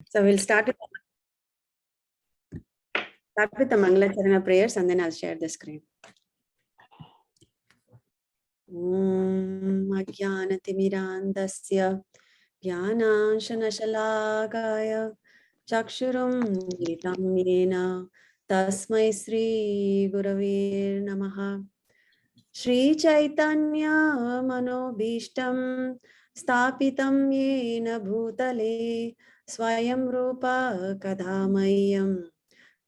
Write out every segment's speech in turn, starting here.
So we'll start with the Mangala Charana prayers and then I'll share the screen. Ajnanatimirandasya Jnananashalakaya Chakshurum Militam Yena Tasmai Sri Gurave Namaha. Shri Chaitanya Manobhishtam Stapitam Yena Bhutale Swayam Rupa Kadhamayam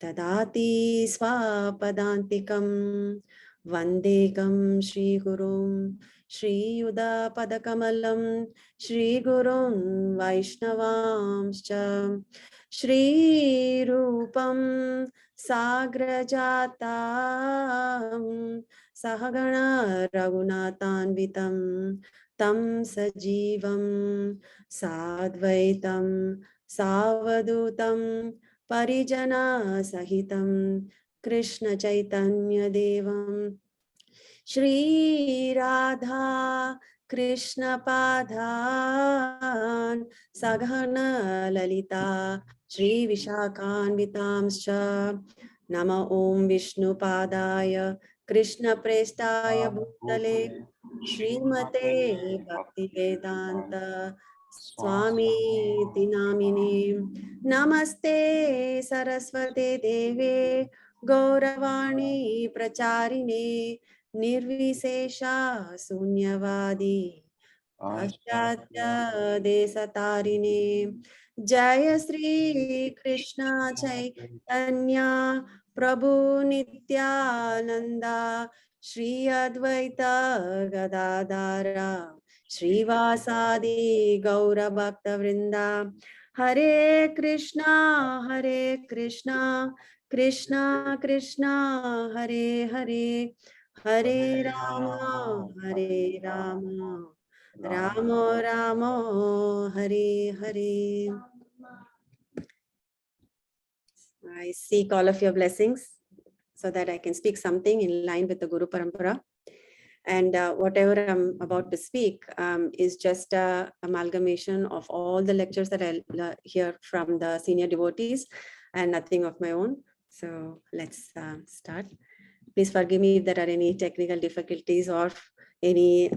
Tadati Swapadantikam Vandekam Shri Gurum Shri Yuda Padakamalam Shri Gurum Vaishnavamscha Shri Rupam Sagrajatam Sahagana Raghunathanvitam Tam Sajivam Sadvaitam Savadutam Parijana Sahitam Krishna Chaitanya Devam Shri Radha Krishna Padhan Saghana Lalita Shri Vishakhanvitamscha Nama Om Vishnu Padaya Krishna Prestaya Bhutale Srimate Bhakti Vedanta Swami Tinamine Namaste Saraswate Deve Gauravani Pracharine Nirvisesha Sunyavadi Paschatya Desatarine Jaya Sri Krishna Chaitanya Prabhu Nityananda Shri Advaita Gadadara Srivasadi Gaura Bhakta Vrinda Hare Krishna Krishna Krishna Hare Hare Hare Rama Rama Rama Hare Hare. I seek all of your blessings so that I can speak something in line with the Guru Parampara. And whatever I'm about to speak is just an amalgamation of all the lectures that I hear from the senior devotees and nothing of my own. So let's start. Please forgive me if there are any technical difficulties or any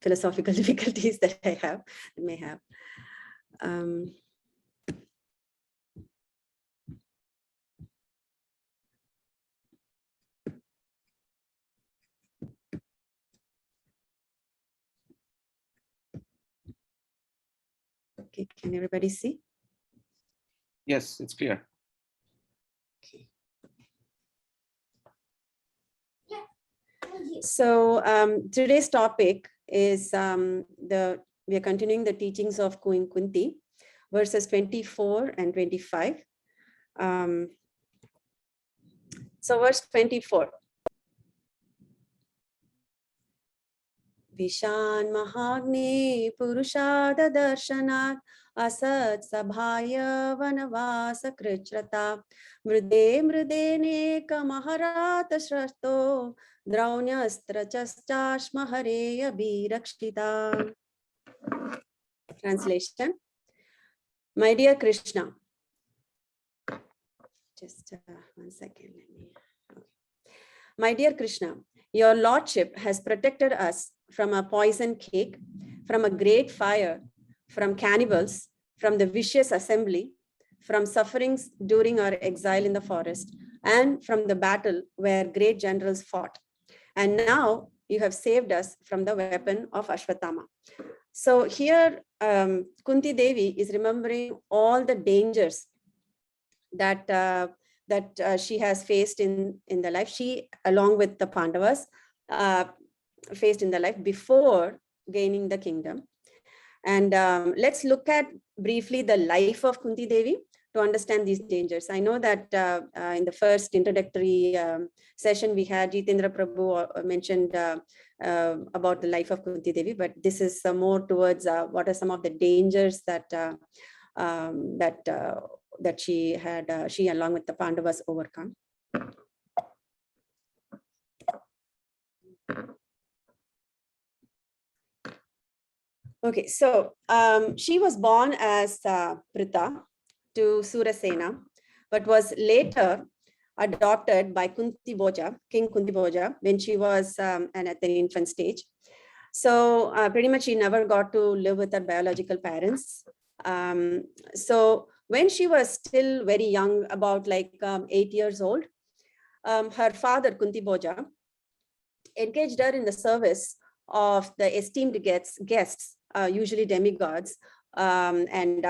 philosophical difficulties that I may have. Okay, can everybody see? Yes, it's clear. Okay. So today's topic is we are continuing the teachings of Queen Kunti, verses 24 and 25. So verse 24. Vishan Mahagni Purushada Darshanat Asat Sabhaya Vanavasa Krichrata Mrude Mrudene Kamaharata Shrashto Draunastra Chastashma Hareya Birakshita. Translation. My dear Krishna. Just 1 second. My dear Krishna, your Lordship has protected us from a poison cake, from a great fire, from cannibals, from the vicious assembly, from sufferings during our exile in the forest, and from the battle where great generals fought. And now you have saved us from the weapon of Ashwatthama. So here, Kunti Devi is remembering all the dangers that she has faced in the life. She, along with the Pandavas, faced in the life before gaining the kingdom. And let's look at briefly the life of Kunti Devi to understand these dangers. I know that in the first introductory session we had, Jitendra Prabhu mentioned about the life of Kunti Devi, but this is more towards what are some of the dangers that she had, she along with the Pandavas overcome. Okay, so she was born as Pritha to Surasena, but was later adopted by Kunti Bhoja, King Kunti Bhoja, when she was at the infant stage. So pretty much she never got to live with her biological parents. So when she was still very young, about like 8 years old, her father, Kunti Bhoja, engaged her in the service of the esteemed guests, usually demigods, and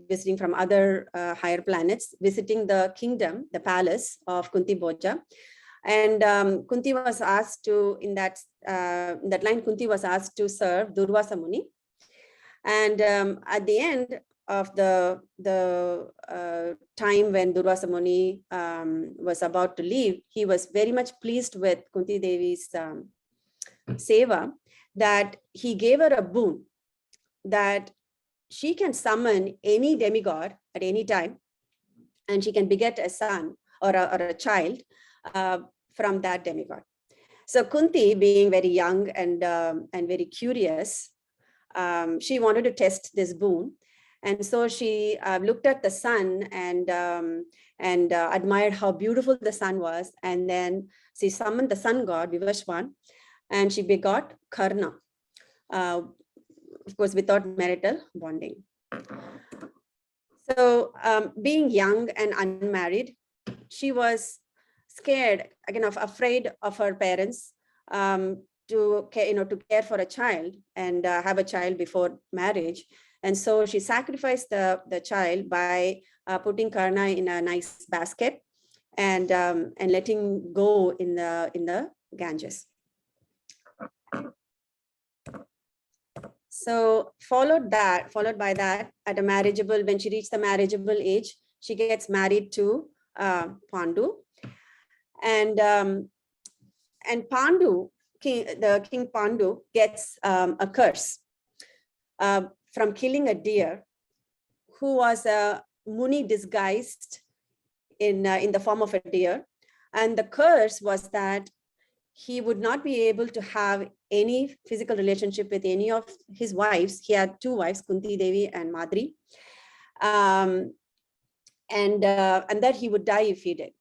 visiting from other higher planets, visiting the kingdom, the palace of Kunti Bhoja. And Kunti was asked to, in that line, Kunti was asked to serve Durvasa Muni. And at the end of the time when Durvasa Muni was about to leave, he was very much pleased with Kunti Devi's seva, that he gave her a boon that she can summon any demigod at any time, and she can beget a son or a child from that demigod. So Kunti, being very young and very curious, she wanted to test this boon. And so she looked at the sun and admired how beautiful the sun was. And then she summoned the sun god, Vivashwan, and she begot Karna, of course, without marital bonding. So being young and unmarried, she was scared, again, afraid of her parents, to care for a child and have a child before marriage. And so she sacrificed the child by putting Karna in a nice basket and letting go in the Ganges. So followed by that, at a marriageable, when she reached the marriageable age, she gets married to Pandu. And Pandu, King Pandu, gets a curse from killing a deer, who was a Muni disguised in the form of a deer. And the curse was that he would not be able to have any physical relationship with any of his wives. He had two wives, Kunti Devi and Madri. And that he would die if he did.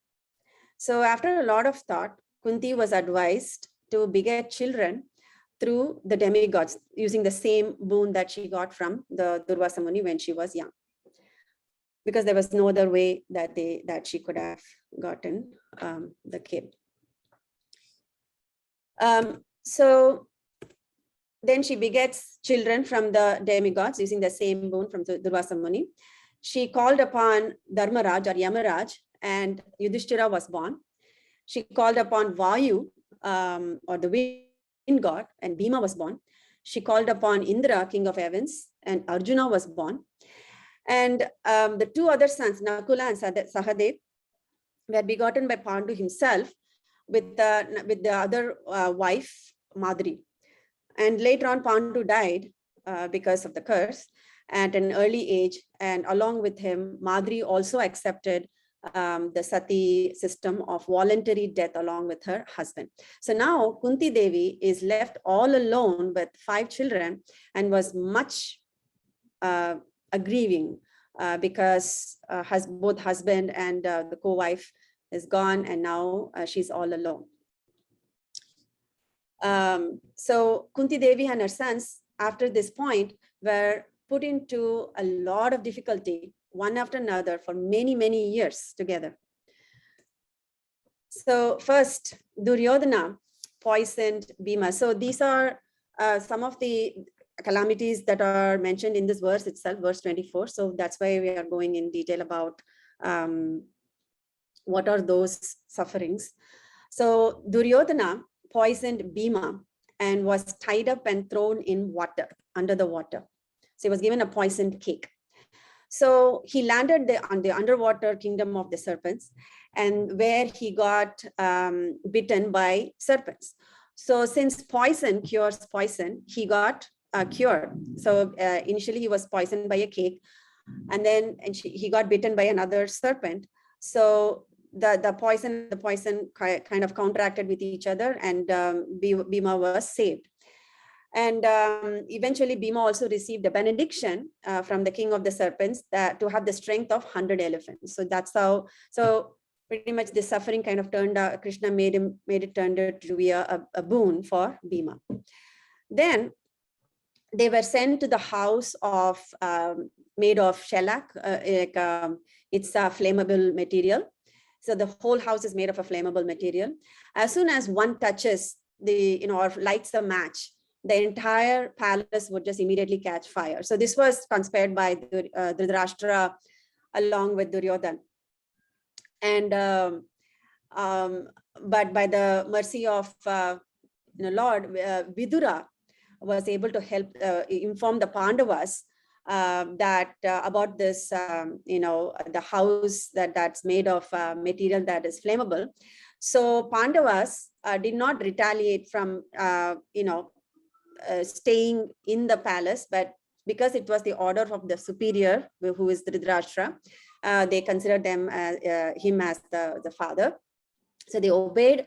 So after a lot of thought, Kunti was advised to beget children through the demigods, using the same boon that she got from the Durvasa Muni when she was young, because there was no other way that she could have gotten the kid. So then she begets children from the demigods using the same boon from the Durvasa Muni. She called upon Dharmaraj or Yamaraj, and Yudhishthira was born. She called upon Vayu, or the wind god, and Bhima was born. She called upon Indra, king of heavens, and Arjuna was born. And the two other sons, Nakula and Sahadev, were begotten by Pandu himself with the other wife, Madri. And later on, Pandu died because of the curse at an early age. And along with him, Madri also accepted the Sati system of voluntary death along with her husband. So now Kunti Devi is left all alone with 5 children and was much grieving because both husband and the co-wife is gone, and now she's all alone. So Kunti Devi and her sons, after this point, were put into a lot of difficulty, one after another, for many, many years together. So first, Duryodhana poisoned Bhima. So these are some of the calamities that are mentioned in this verse itself, verse 24. So that's why we are going in detail about what are those sufferings. So Duryodhana poisoned Bhima and was tied up and thrown in water, under the water. So he was given a poisoned cake. So he landed on the underwater kingdom of the serpents, and where he got bitten by serpents. So since poison cures poison, he got cured. So initially he was poisoned by a cake, and then he got bitten by another serpent. So the poison kind of counteracted with each other, and Bhima was saved. And eventually Bhima also received a benediction from the king of the serpents that to have the strength of 100 elephants. So that's how, so pretty much the suffering kind of turned out, Krishna made it turned out to be a boon for Bhima. Then they were sent to the house of made of shellac, it's a flammable material. So the whole house is made of a flammable material. As soon as one touches the, or lights a match, the entire palace would just immediately catch fire. So this was conspired by Dhritarashtra along with Duryodhan. And but by the mercy of Lord, Vidura was able to help inform the Pandavas that about this, the house that's made of material that is flammable. So Pandavas did not retaliate from, staying in the palace, but because it was the order of the superior, who is Dhritarashtra, they considered him as the father. So they obeyed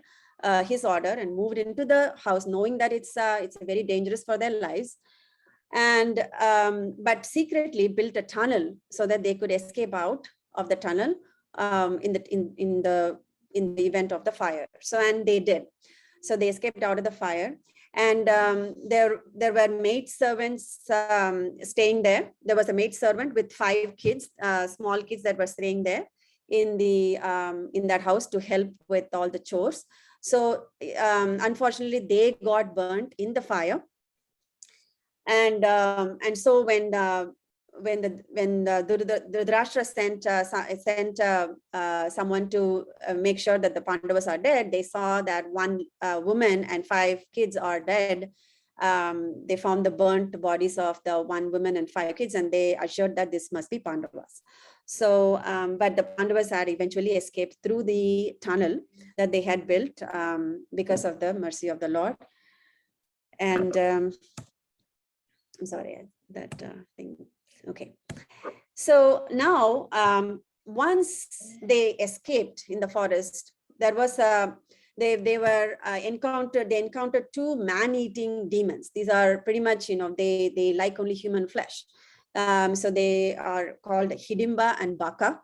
his order and moved into the house, knowing that it's very dangerous for their lives, and but secretly built a tunnel so that they could escape out of the tunnel in the event of the fire. So, and they did. So they escaped out of the fire, and there were maid servants staying there. There was a maid servant with 5 kids, small kids that were staying there in that house to help with all the chores. So unfortunately, they got burnt in the fire, and so when Dhritarashtra sent someone to make sure that the Pandavas are dead, they saw that one woman and 5 kids are dead. They found the burnt bodies of the 1 woman and 5 kids, and they assured that this must be Pandavas. So, but the Pandavas had eventually escaped through the tunnel that they had built because of the mercy of the Lord. And I'm sorry, that thing. Okay. So now, once they escaped in the forest, there was they encountered 2 man-eating demons. These are pretty much, they like only human flesh. So they are called Hidimba and Baka.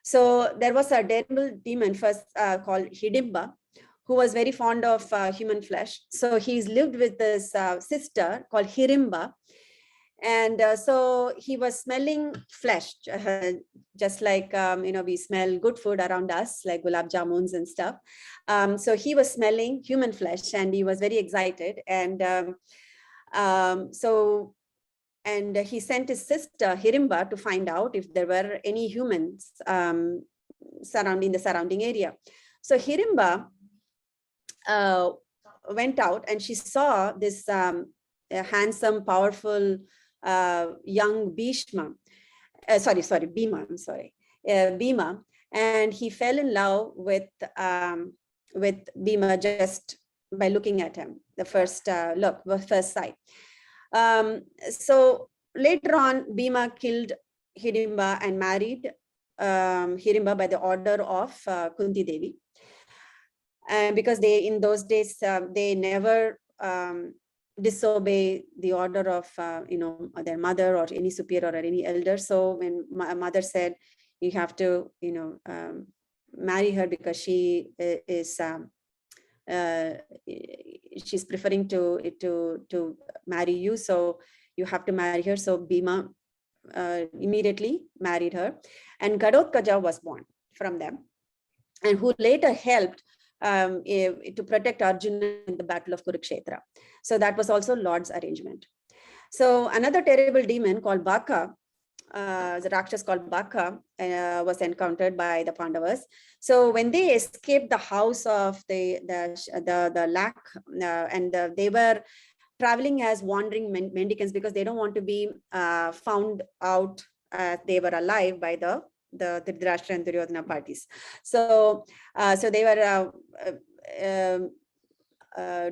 So there was a terrible demon first called Hidimba, who was very fond of human flesh. So he's lived with this sister called Hirimba. And so he was smelling flesh, just like, we smell good food around us, like gulab jamuns and stuff. So he was smelling human flesh, and he was very excited. And and he sent his sister Hirimba to find out if there were any humans surrounding the surrounding area. So Hirimba went out, and she saw this handsome, powerful young Bhima. Bhima, and he fell in love with Bhima just by looking at him, the first first sight. So later on, Bhima killed Hidimba and married Hirimba by the order of Kunti Devi. And because they, in those days, they never disobey the order of their mother or any superior or any elder. So when my mother said, you have to marry her because she is she's preferring to marry you, so you have to marry her. So Bhima immediately married her, and Gadotkaja was born from them, and who later helped to protect Arjuna in the battle of Kurukshetra. So that was also Lord's arrangement. So another terrible demon called Baka, the Rakshas called Baka, was encountered by the Pandavas. So when they escaped the house of the lac, and they were traveling as wandering mendicants because they don't want to be found out they were alive by the Dhritarashtra and Duryodhana parties. So they were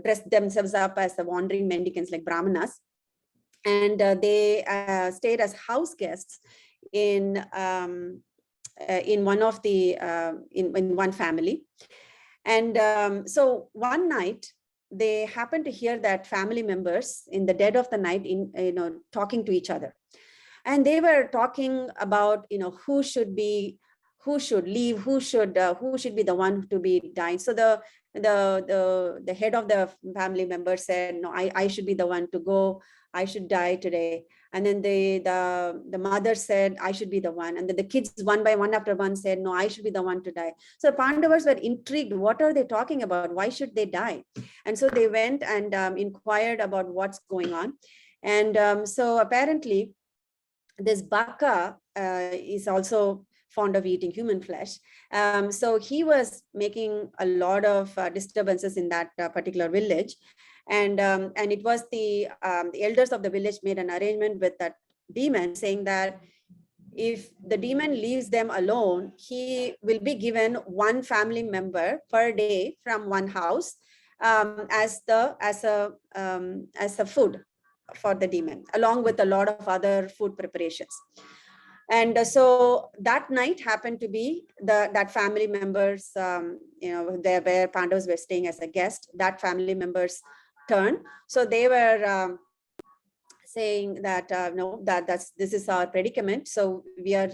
dressed themselves up as the wandering mendicants, like Brahmanas, and they stayed as house guests in one of the in one family. And so one night, they happened to hear that family members in the dead of the night talking to each other, and they were talking about who should leave, who should be the one to be dying. So the head of the family member said, no, I should be the one to go, I should die today. And then the mother said, I should be the one. And then the kids one by one after one said, no, I should be the one to die. So Pandavas were intrigued. What are they talking about? Why should they die? And so they went and inquired about what's going on. And so apparently this Baka is also fond of eating human flesh. So he was making a lot of disturbances in that particular village. And it was the elders of the village made an arrangement with that demon, saying that if the demon leaves them alone, he will be given one family member per day from one house as a food for the demon, along with a lot of other food preparations. And so that night happened to be that family members, there where Pandavas were staying as a guest, that family members' turn. So they were saying that no, this is our predicament. So we are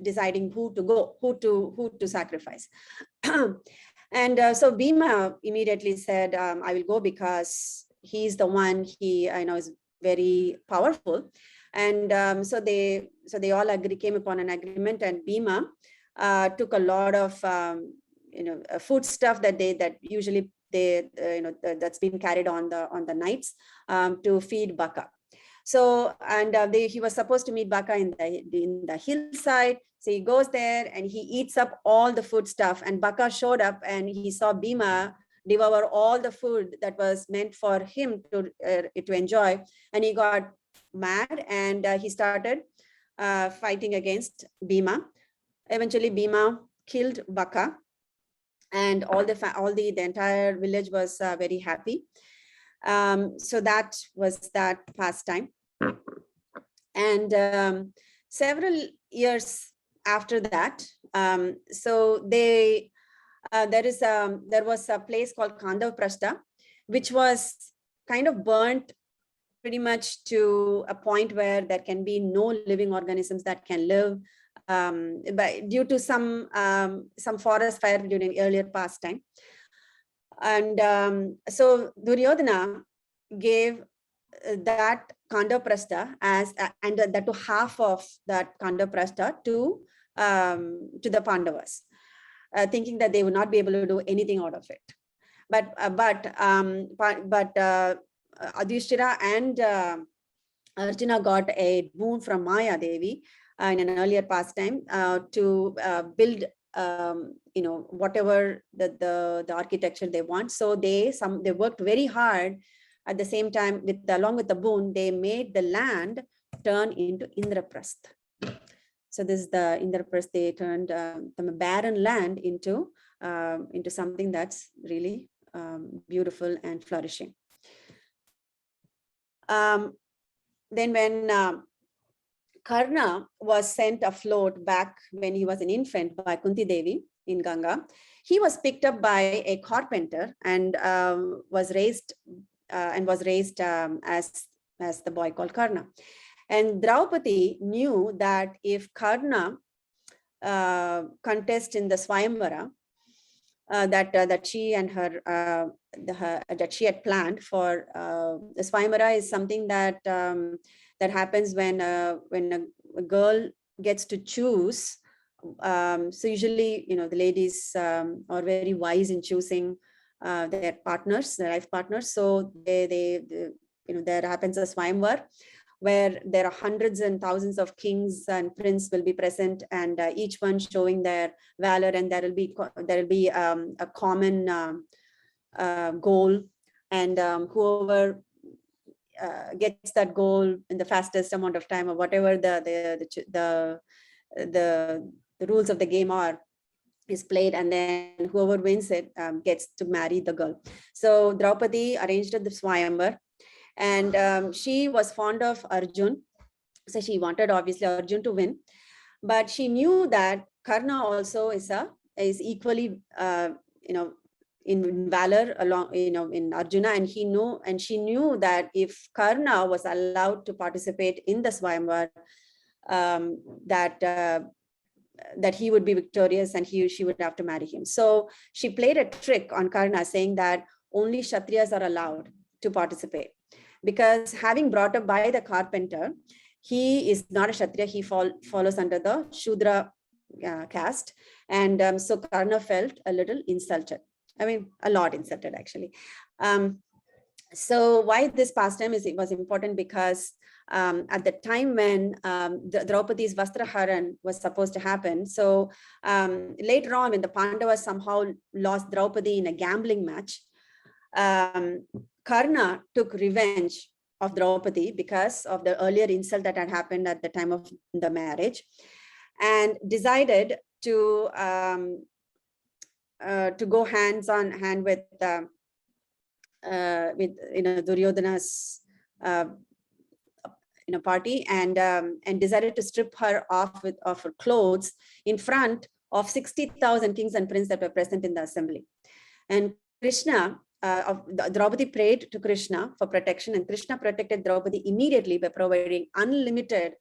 deciding who to go, who to sacrifice. And so Bhima immediately said, I will go because he's the one, he is very powerful. And so they all came upon an agreement, and Bhima took a lot of food stuff that usually that's been carried on the nights to feed Baka. So, and he was supposed to meet Baka in the hillside. So he goes there and he eats up all the food stuff. And Baka showed up and he saw Bhima devour all the food that was meant for him to enjoy. And he got mad and he started fighting against Bhima. Eventually, Bhima killed Baka, and the entire village was very happy. So that was that pastime. And several years after that, so there was a place called Kandavaprastha, which was kind of burnt pretty much to a point where there can be no living organisms that can live, but due to some forest fire during earlier past time. And so Duryodhana gave that Kandavaprastha and that to half of that Kandavaprastha to the Pandavas, thinking that they would not be able to do anything out of it. But Adhishthira and Arjuna got a boon from Maya Devi in an earlier pastime to build whatever the architecture they want. So they worked very hard. At the same time, along with the boon, they made the land turn into Indraprasth. So this is the Indraprasth. They turned from a barren land into something that's really beautiful and flourishing. Then when Karna was sent afloat back when he was an infant by Kunti Devi in Ganga, he was picked up by a carpenter and was raised as the boy called Karna. And Draupadi knew that if Karna contest in the Swayamvara that she and that she had planned for, the Swayamvara is something that happens when a girl gets to choose. So usually, the ladies are very wise in choosing their partners, their life partners. So there happens a Swayamvar where there are hundreds and thousands of kings and princes will be present, and each one showing their valor, and there will be a common goal, and whoever gets that goal in the fastest amount of time, or whatever the rules of the game are, is played, and then whoever wins it gets to marry the girl. So Draupadi arranged the Swayamvar, and she was fond of Arjun, so she wanted obviously Arjun to win, but she knew that Karna also is equally in valor along, in Arjuna, and she knew that if Karna was allowed to participate in the Swayamvar, that he would be victorious and she would have to marry him. So she played a trick on Karna, saying that only Kshatriyas are allowed to participate, because having brought up by the carpenter, he is not a Kshatriya, he follows under the Shudra caste. And so Karna felt a little insulted. I mean, a lot insulted, actually. So why this pastime was important, because at the time when Draupadi's Vastraharan was supposed to happen, so later on when the Pandavas somehow lost Draupadi in a gambling match, Karna took revenge of Draupadi because of the earlier insult that had happened at the time of the marriage, and decided to go hands on hand with Duryodhana's party, and decided to strip her of her clothes in front of 60,000 kings and princes that were present in the assembly. And Krishna, Draupadi prayed to Krishna for protection, and Krishna protected Draupadi immediately by providing unlimited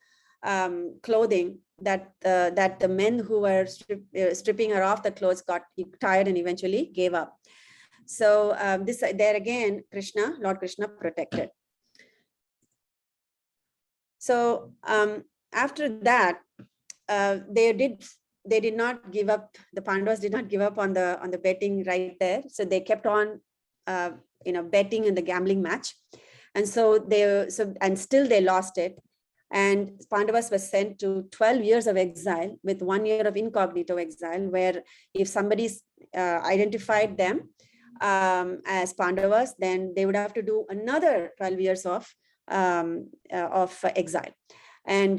clothing that the men who were stripping her off the clothes got tired and eventually gave up. So there again, Lord Krishna protected. So after that, they did not give up. The Pandavas did not give up on the betting right there. So they kept on, betting in the gambling match, and still they lost it. And Pandavas were sent to 12 years of exile with 1 year of incognito exile, where if somebody's identified them as Pandavas, then they would have to do another 12 years of exile. And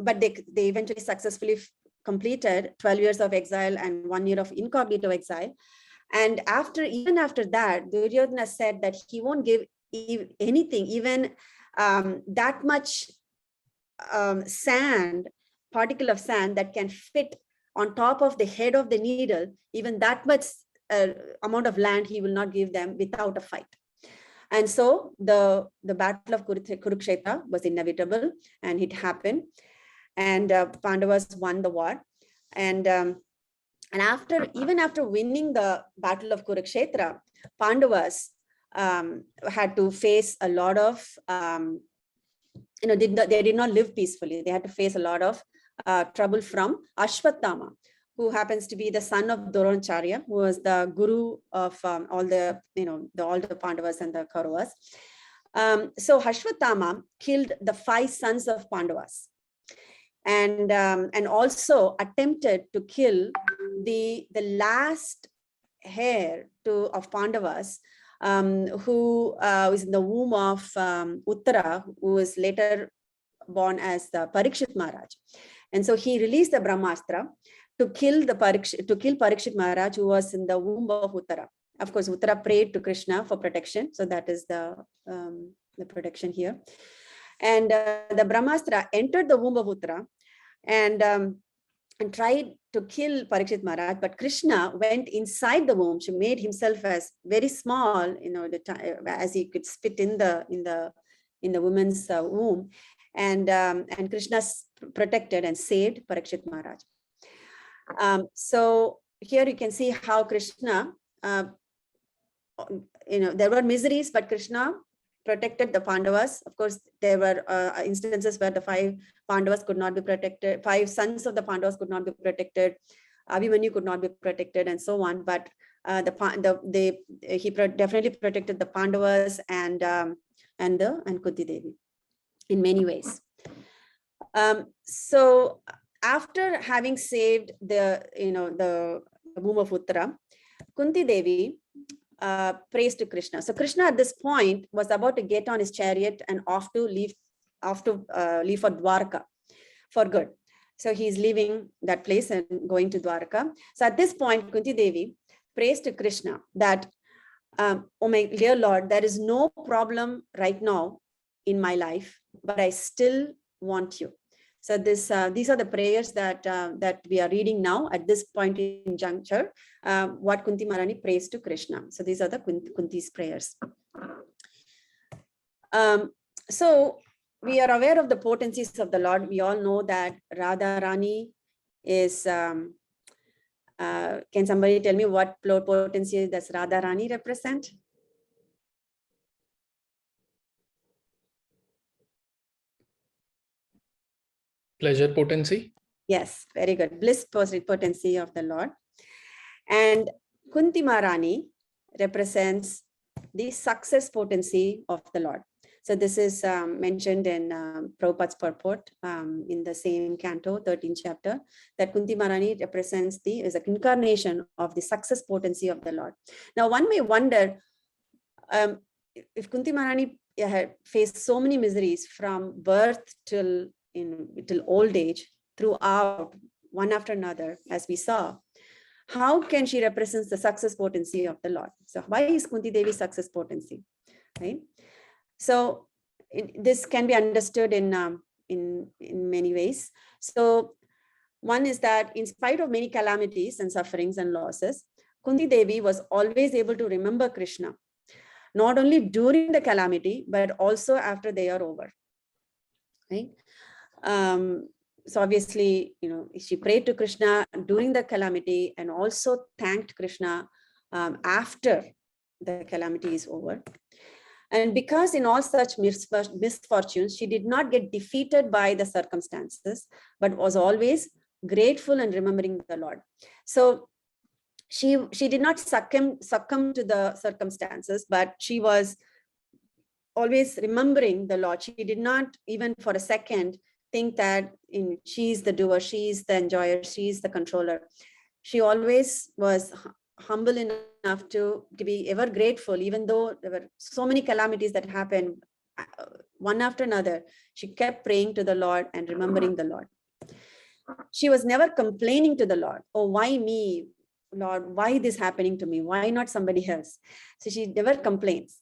but they eventually successfully completed 12 years of exile and 1 year of incognito exile. And even after that, Duryodhana said that he won't give anything, even that much particle of sand that can fit on top of the head of the needle, even that much amount of land he will not give them without a fight. And so the battle of Kurukshetra was inevitable, and it happened, and Pandavas won the war. And even after winning the battle of Kurukshetra, Pandavas had to face a lot of, they did not live peacefully. They had to face a lot of trouble from Ashwatthama, who happens to be the son of Dronacharya, who was the guru of all the Pandavas and the Kauravas. So Ashwatthama killed the 5 sons of Pandavas, and also attempted to kill the last heir of Pandavas, who was in the womb of Uttara, who was later born as the Parikshit Maharaj. And so he released the Brahmastra to kill Parikshit Maharaj, who was in the womb of Uttara. Of course, Uttara prayed to Krishna for protection, so that is the protection here. And the Brahmastra entered the womb of Uttara and tried to kill Parikshit Maharaj, but Krishna went inside the womb. She made himself as very small, as he could fit in the woman's womb, and Krishna protected and saved Parikshit Maharaj. So here you can see how Krishna, there were miseries, but Krishna protected the Pandavas. Of course, there were instances where the 5 Pandavas could not be protected, 5 sons of the Pandavas could not be protected, Abhimanyu could not be protected, and so on. But he definitely protected the Pandavas and Kunti Devi in many ways. So after having saved the womb of Uttara, Kunti Devi prays to Krishna. So Krishna at this point was about to get on his chariot and leave for Dwarka for good. So he's leaving that place and going to Dwarka. So at this point, Kunti Devi prays to Krishna that, oh my dear Lord, there is no problem right now in my life, but I still want you. So these are the prayers that we are reading now at this point in juncture, what Kunti Maharani prays to Krishna. So these are the Kunti's prayers. So we are aware of the potencies of the Lord. We all know that Radha Rani is, can somebody tell me what potency does Radha Rani represent? Pleasure potency. Yes, very good. Bliss potency of the Lord. And Kunti Maharani represents the success potency of the Lord. So this is mentioned in Prabhupada's purport in the same canto, 13th chapter, that Kunti Maharani represents is an incarnation of the success potency of the Lord. Now, one may wonder if Kunti Maharani had faced so many miseries from birth till old age, throughout, one after another, as we saw, how can she represent the success potency of the Lord? So why is Kunti Devi success potency, right? So this can be understood in many ways. So one is that in spite of many calamities and sufferings and losses, Kunti Devi was always able to remember Krishna, not only during the calamity, but also after they are over, right? So obviously, she prayed to Krishna during the calamity and also thanked Krishna after the calamity is over. And because in all such misfortunes, she did not get defeated by the circumstances, but was always grateful and remembering the Lord. So she did not succumb to the circumstances, but she was always remembering the Lord. She did not even for a second think that she's the doer, she's the enjoyer, she's the controller. She always was humble enough to be ever grateful, even though there were so many calamities that happened one after another. She kept praying to the Lord and remembering the Lord. She was never complaining to the Lord, oh, why me, Lord, why this happening to me? Why not somebody else? So she never complains.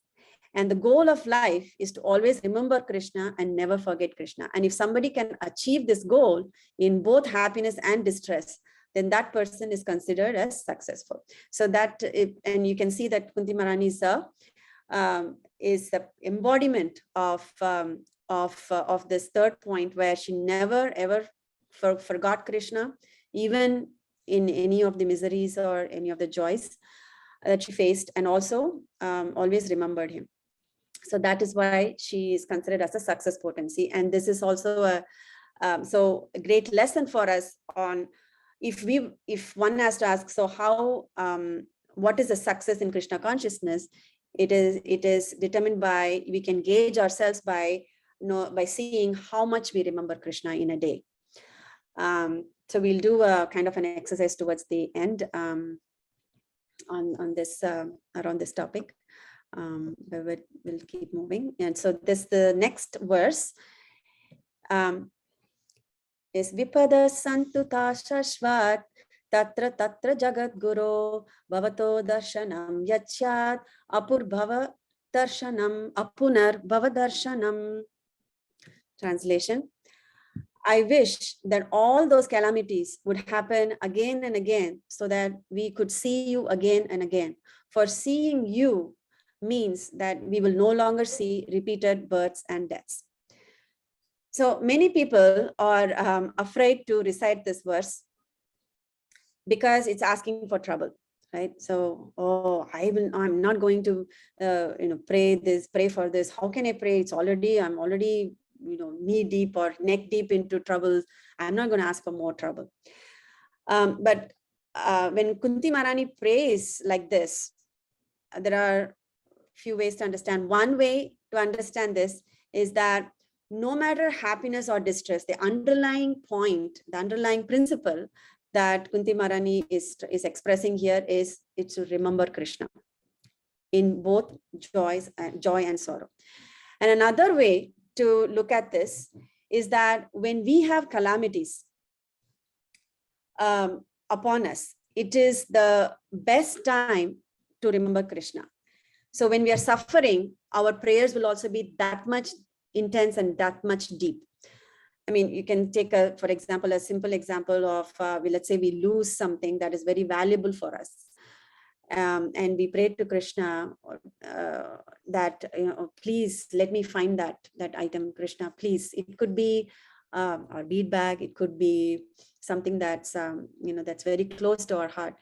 And the goal of life is to always remember Krishna and never forget Krishna. And if somebody can achieve this goal in both happiness and distress, then that person is considered as successful. So that, and you can see that Kunti Maharani is the embodiment of this third point, where she never ever forgot Krishna, even in any of the miseries or any of the joys that she faced, and also always remembered him. So that is why she is considered as a success potency. And this is also a great lesson for us on if one has to ask, so how what is a success in Krishna consciousness? It is determined by, we can gauge ourselves by seeing how much we remember Krishna in a day. So we'll do a kind of an exercise towards the end on this around this topic. But we'll keep moving. And so the next verse is Vipada Santuta Shashvat Tatra Jagat Guru Bhavato Darshanam Yachyat Apunar Bhava Darshanam. Translation: I wish that all those calamities would happen again and again, so that we could see you again and again. For seeing you means that we will no longer see repeated births and deaths. So many people are afraid to recite this verse because it's asking for trouble, right? So, I'm not going to, pray for this. How can I pray? I'm already, knee deep or neck deep into trouble. I'm not going to ask for more trouble. But when Kunti Maharani prays like this, there are few ways to understand. One way to understand this is that no matter happiness or distress, the underlying point, the underlying principle that Kunti Maharani is expressing here is it's to remember Krishna in both joy and sorrow. And another way to look at this is that when we have calamities upon us, it is the best time to remember Krishna. So when we are suffering, our prayers will also be that much intense and that much deep. I mean, you can take for example, a simple example of, let's say we lose something that is very valuable for us. And we pray to Krishna that, please let me find that item, Krishna, please. It could be our bead bag, it could be something that's, that's very close to our heart.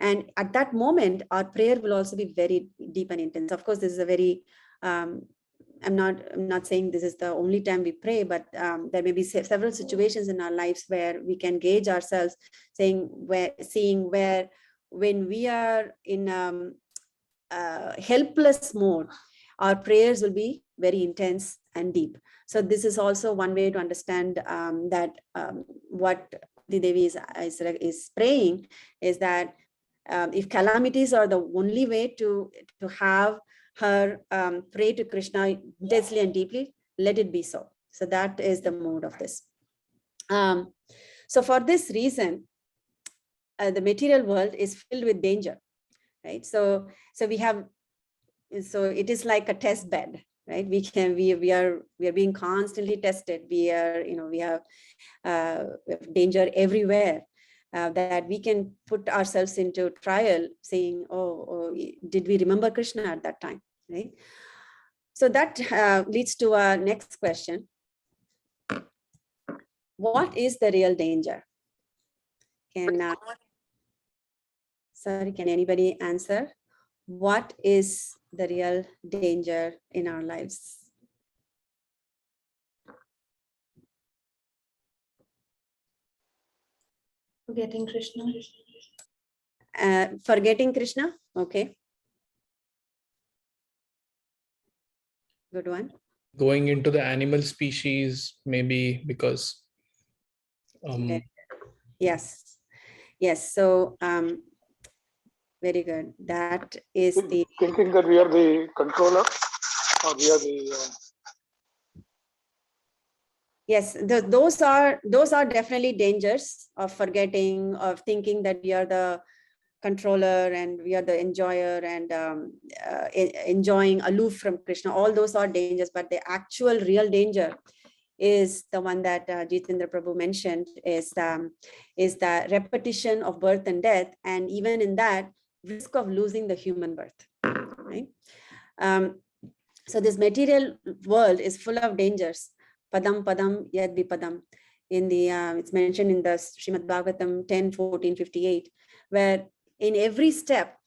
And at that moment, our prayer will also be very deep and intense. Of course, this is a very, I'm not saying this is the only time we pray, but there may be several situations in our lives where we can gauge ourselves, seeing where when we are in helpless mode, our prayers will be very intense and deep. So this is also one way to understand that what the Devi is praying is that if calamities are the only way to have her pray to Krishna intensely and deeply, let it be so. So that is the mode of this. So for this reason, the material world is filled with danger, right? So it is like a test bed, right? We are being constantly tested. We have danger everywhere. That we can put ourselves into trial, saying, oh, did we remember Krishna at that time, right? So that leads to our next question. What is the real danger? Can anybody answer? What is the real danger in our lives? Forgetting Krishna. Forgetting Krishna. Okay. Good one. Going into the animal species, maybe because. Yes. So very good. That is the thinking that we are the controller, or we are the. Yes, those are definitely dangers of forgetting, of thinking that we are the controller and we are the enjoyer and enjoying aloof from Krishna. All those are dangers, but the actual real danger is the one that Jitendra Prabhu mentioned, is the repetition of birth and death, and even in that, risk of losing the human birth, right? So this material world is full of dangers. Padam padam yad vipadam. In the it's mentioned in the Srimad Bhagavatam 10:14-58, where in every step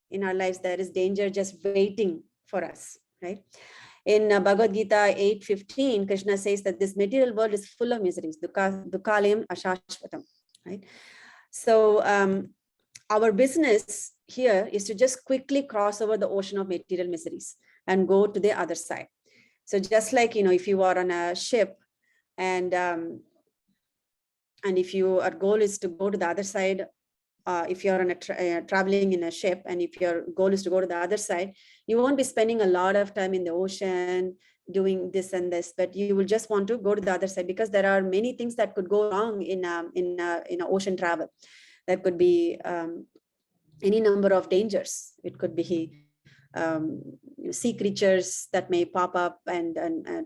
in our lives there is danger just waiting for us, right? In Bhagavad Gita 8:15, Krishna says that this material world is full of miseries, dukkalayam ashashvatam, right? So our business here is to just quickly cross over the ocean of material miseries and go to the other side. So just like, if you are on a ship and if your goal is to go to the other side, if you're on traveling in a ship, and if your goal is to go to the other side, you won't be spending a lot of time in the ocean doing this and this, but you will just want to go to the other side, because there are many things that could go wrong in ocean travel. There could be any number of dangers. It could be sea creatures that may pop up and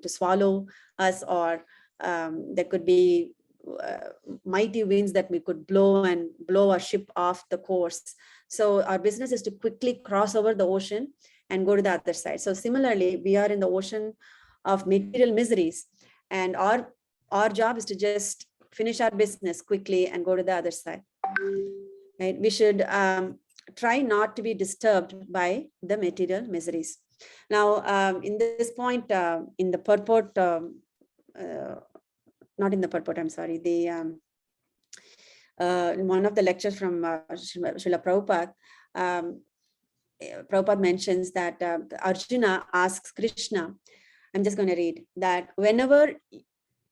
to swallow us, or there could be mighty winds that we could blow our ship off the course. So our business is to quickly cross over the ocean and go to the other side. So similarly, we are in the ocean of material miseries, and our job is to just finish our business quickly and go to the other side, right? We should try not to be disturbed by the material miseries. Now, in this point, in the purport, not in the purport, I'm sorry, in one of the lectures from Srila Prabhupada, Prabhupada mentions that Arjuna asks Krishna, I'm just going to read that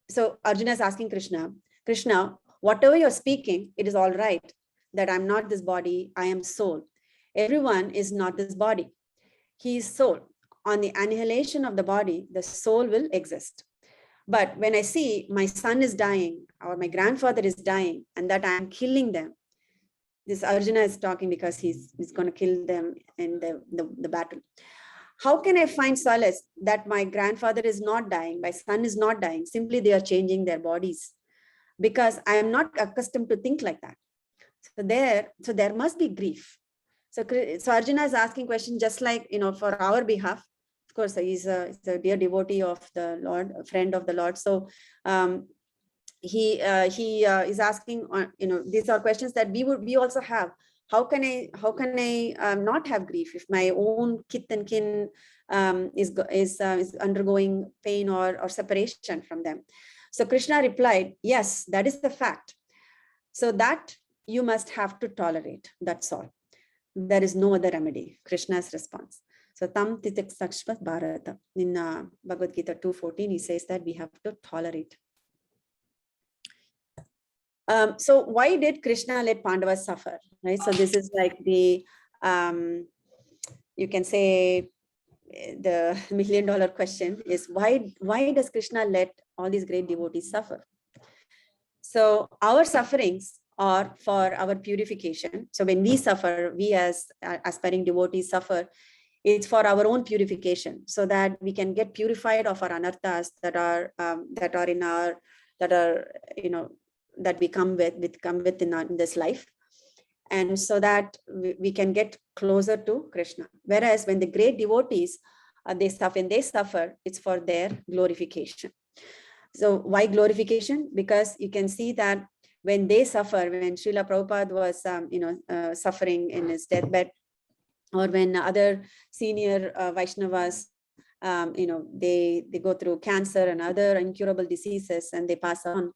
so Arjuna is asking Krishna, whatever you're speaking, it is all right, that I'm not this body, I am soul. Everyone is not this body. He is soul. On the annihilation of the body, the soul will exist. But when I see my son is dying or my grandfather is dying and that I'm killing them, this Arjuna is talking because he's going to kill them in the battle. How can I find solace that my grandfather is not dying, my son is not dying, simply they are changing their bodies? Because I am not accustomed to think like that. So there must be grief. So Arjuna is asking questions just like, for our behalf. Of course, he's a dear devotee of the Lord, a friend of the Lord. So he is asking, these are questions that we also have. How can I not have grief if my own kith and kin is undergoing pain or separation from them? So Krishna replied, yes, that is the fact. So that you must have to tolerate. That's all. There is no other remedy. Krishna's response. So tam titik sakshpat bharata. In Bhagavad Gita 2:14, he says that we have to tolerate. So why did Krishna let Pandavas suffer? Right. So this is like the you can say the $1 million question is why does Krishna let all these great devotees suffer? So our sufferings are for our purification. So when we suffer, we as aspiring devotees suffer, it's for our own purification, so that we can get purified of our anarthas that we come with in this life, and so that we can get closer to Krishna. Whereas when the great devotees they suffer, it's for their glorification. So why glorification? Because you can see that when they suffer, when Srila Prabhupada was suffering in his deathbed, or when other senior Vaishnavas, they go through cancer and other incurable diseases and they pass on,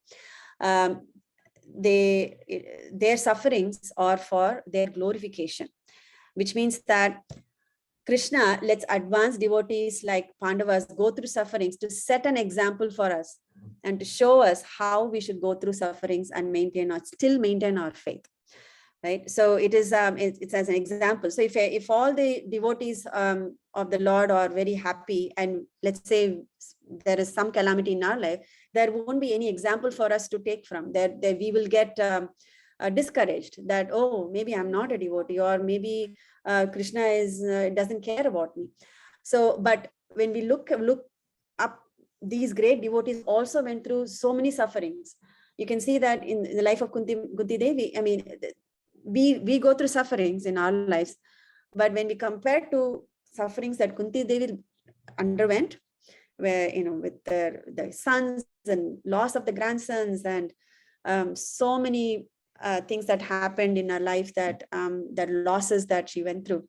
their sufferings are for their glorification, which means that Krishna lets advanced devotees like Pandavas go through sufferings to set an example for us and to show us how we should go through sufferings and still maintain our faith. Right. So it is it's as an example. So if all the devotees of the Lord are very happy, and let's say there is some calamity in our life, there won't be any example for us to take from. There we will get discouraged that, oh, maybe I'm not a devotee, or maybe Krishna doesn't care about me. So, but when we look up, these great devotees also went through so many sufferings. You can see that in the life of Kunti Devi. I mean, we go through sufferings in our lives, but when we compare to sufferings that Kunti Devi underwent, where with their sons and loss of the grandsons and so many things that happened in her life, that losses that she went through,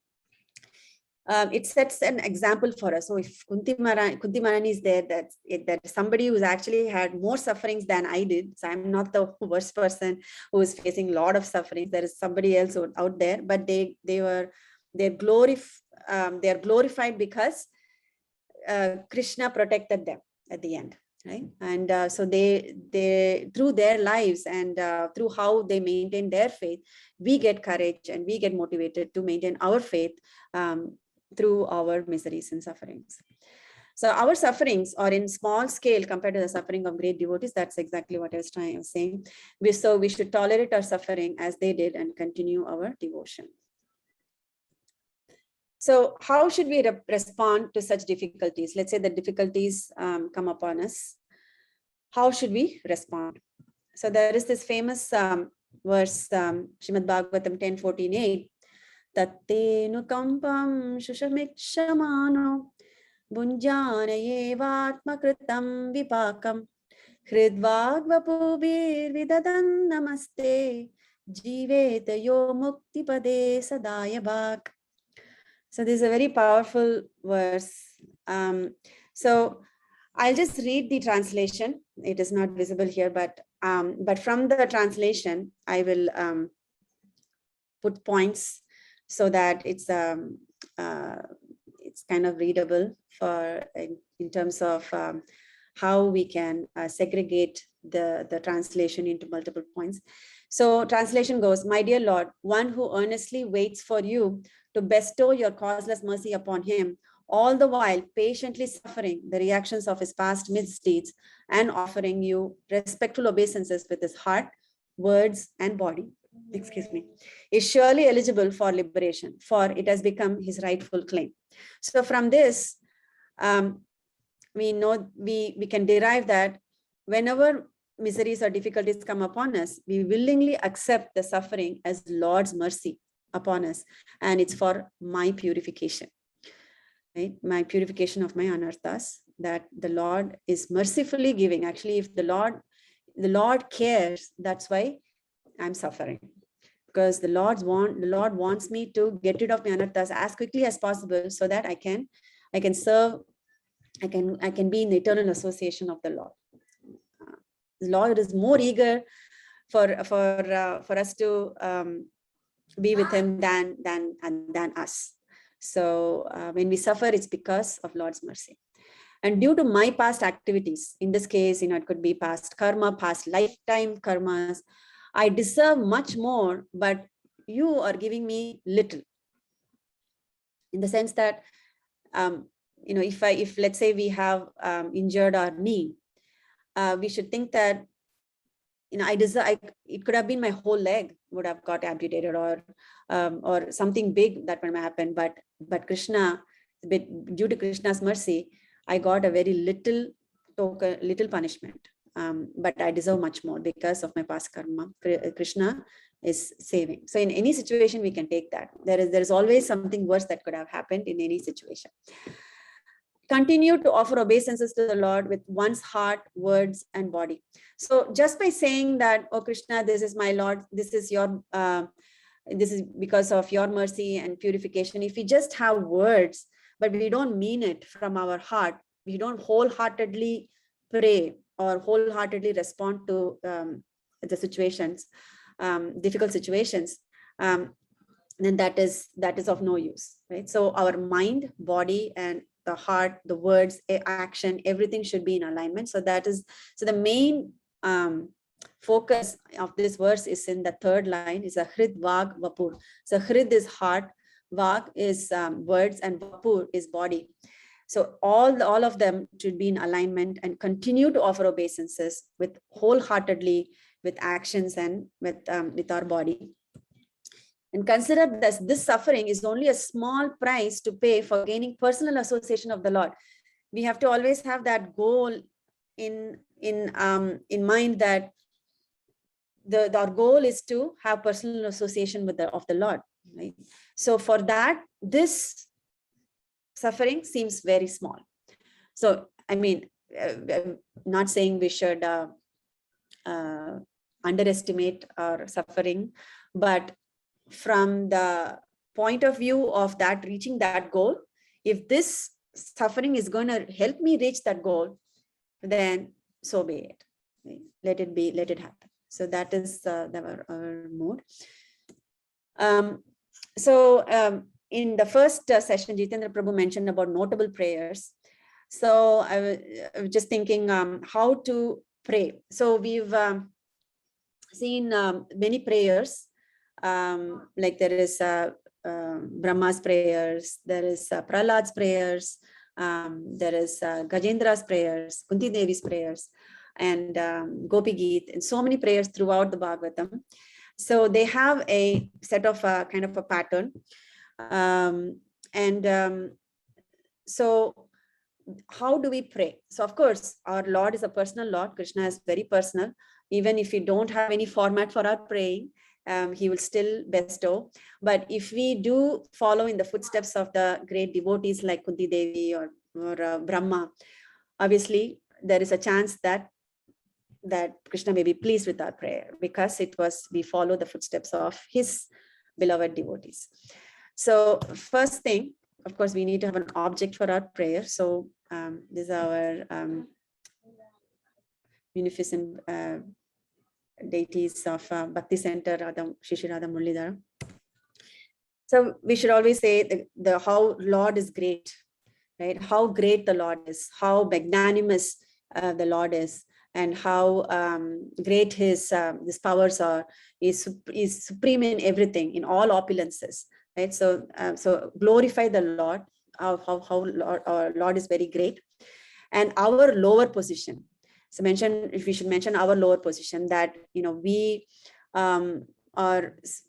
it sets an example for us. So if Kunti Maharani is there, that somebody who's actually had more sufferings than I did. So I'm not the worst person who is facing a lot of sufferings. There is somebody else out there, but they're glorified because Krishna protected them at the end, right? And so they through their lives and through how they maintain their faith, we get courage and we get motivated to maintain our faith through our miseries and sufferings. So our sufferings are in small scale compared to the suffering of great devotees. That's exactly what I was saying. So we should tolerate our suffering as they did and continue our devotion. So how should we respond to such difficulties? Let's say the difficulties come upon us. How should we respond? So there is this famous verse, Srimad Bhagavatam 10:14-8. Tattenu kampam shushamikshmano bunjanayevatmakritam vipakam hridvagvapubir vidadan namaste jiveta yo muktipade sadayabhak. So this is a very powerful verse. So I'll just read the translation. It is not visible here, but from the translation, I will put points so that it's kind of readable in terms of how we can segregate the translation into multiple points. So translation goes, my dear Lord, one who earnestly waits for you to bestow your causeless mercy upon him, all the while patiently suffering the reactions of his past misdeeds and offering you respectful obeisances with his heart, words, and body, excuse me, is surely eligible for liberation, for it has become his rightful claim. So from this, we know we can derive that whenever miseries or difficulties come upon us, we willingly accept the suffering as Lord's mercy upon us, and it's for my purification, right? My purification of my anarthas, that the Lord is mercifully giving. Actually, if the Lord cares, that's why I'm suffering, because the Lord wants me to get rid of my anarthas as quickly as possible, so that I can serve, I can be in the eternal association of the Lord. The Lord is more eager for us to be with him than us. So when we suffer, it's because of Lord's mercy. And due to my past activities, in this case, it could be past karma, past lifetime karmas, I deserve much more, but you are giving me little. In the sense that, if let's say we have injured our knee, we should think that, I deserve. It could have been my whole leg would have got amputated, or something big that might happen. But Krishna, due to Krishna's mercy, I got a very little punishment. But I deserve much more because of my past karma. Krishna is saving. So in any situation, we can take that. There is always something worse that could have happened in any situation. Continue to offer obeisances to the Lord with one's heart, words, and body. So just by saying that, oh Krishna, this is my Lord, this is because of your mercy and purification. If we just have words, but we don't mean it from our heart, we don't wholeheartedly pray or wholeheartedly respond to the situations, difficult situations, then that is of no use, right? So our mind, body, and the heart, the words, action, everything should be in alignment. So the main focus of this verse is in the third line, is a hrid, vag, vapur. So hrid is heart, vag is words, and vapur is body. So all of them should be in alignment, and continue to offer obeisances with wholeheartedly, with actions and with our body. And consider this suffering is only a small price to pay for gaining personal association of the Lord. We have to always have that goal in mind, that our goal is to have personal association of the Lord, right? So for that, this suffering seems very small. So I'm not saying we should underestimate our suffering, but from the point of view of that reaching that goal, if this suffering is going to help me reach that goal, then so be it. Let it happen. So that is our mode. In the first session, Jitendra Prabhu mentioned about notable prayers. So I was just thinking how to pray. So we've seen many prayers. Like there is Brahma's prayers, there is Prahlad's prayers, there is Gajendra's prayers, Kunti Devi's prayers, and Gopi Geet, and so many prayers throughout the Bhagavatam. So they have a set of kind of a pattern. So how do we pray? So of course, our Lord is a personal Lord. Krishna is very personal. Even if we don't have any format for our praying, he will still bestow. But if we do follow in the footsteps of the great devotees like Kunti Devi or Brahma, obviously there is a chance that Krishna may be pleased with our prayer, because we follow the footsteps of his beloved devotees. So first thing, of course, we need to have an object for our prayer. So this is our munificent deities of Bhakti Center, Shri Radha Muralidhara. So we should always say how Lord is great, right? How great the Lord is, how magnanimous the Lord is, and how great his powers are. Is supreme in everything, in all opulences, right? So glorify the Lord, how our Lord is very great. And our lower position. So we should mention our lower position, that we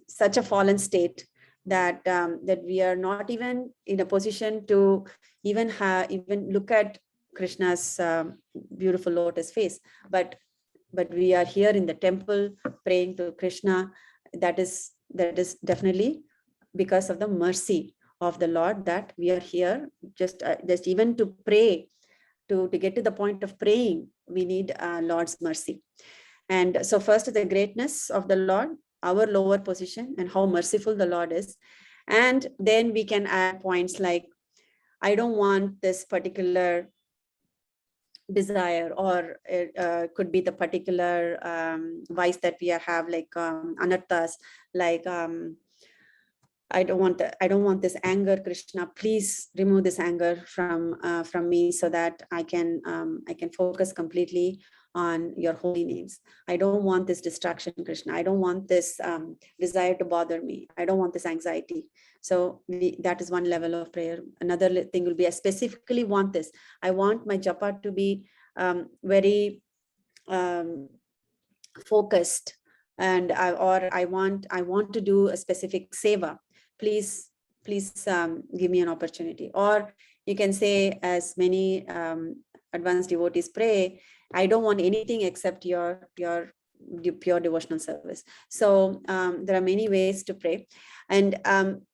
such a fallen state that that we are not even in a position to even look at Krishna's beautiful lotus face, but we are here in the temple praying to Krishna. That is definitely because of the mercy of the Lord that we are here. Just even to pray, to get to the point of praying, we need Lord's mercy. And so first is the greatness of the Lord, our lower position, and how merciful the Lord is. And then we can add points like, I don't want this particular desire, or could be the particular vice that we have, like anarthas, like I don't want this anger, Krishna. Please remove this anger from me, so that I can focus completely on your holy names. I don't want this distraction, Krishna. I don't want this desire to bother me. I don't want this anxiety. So that is one level of prayer. Another thing will be, I specifically want this. I want my japa to be very focused, and I want to do a specific seva. Please give me an opportunity. Or you can say, as many advanced devotees pray, I don't want anything except your pure devotional service. So there are many ways to pray. And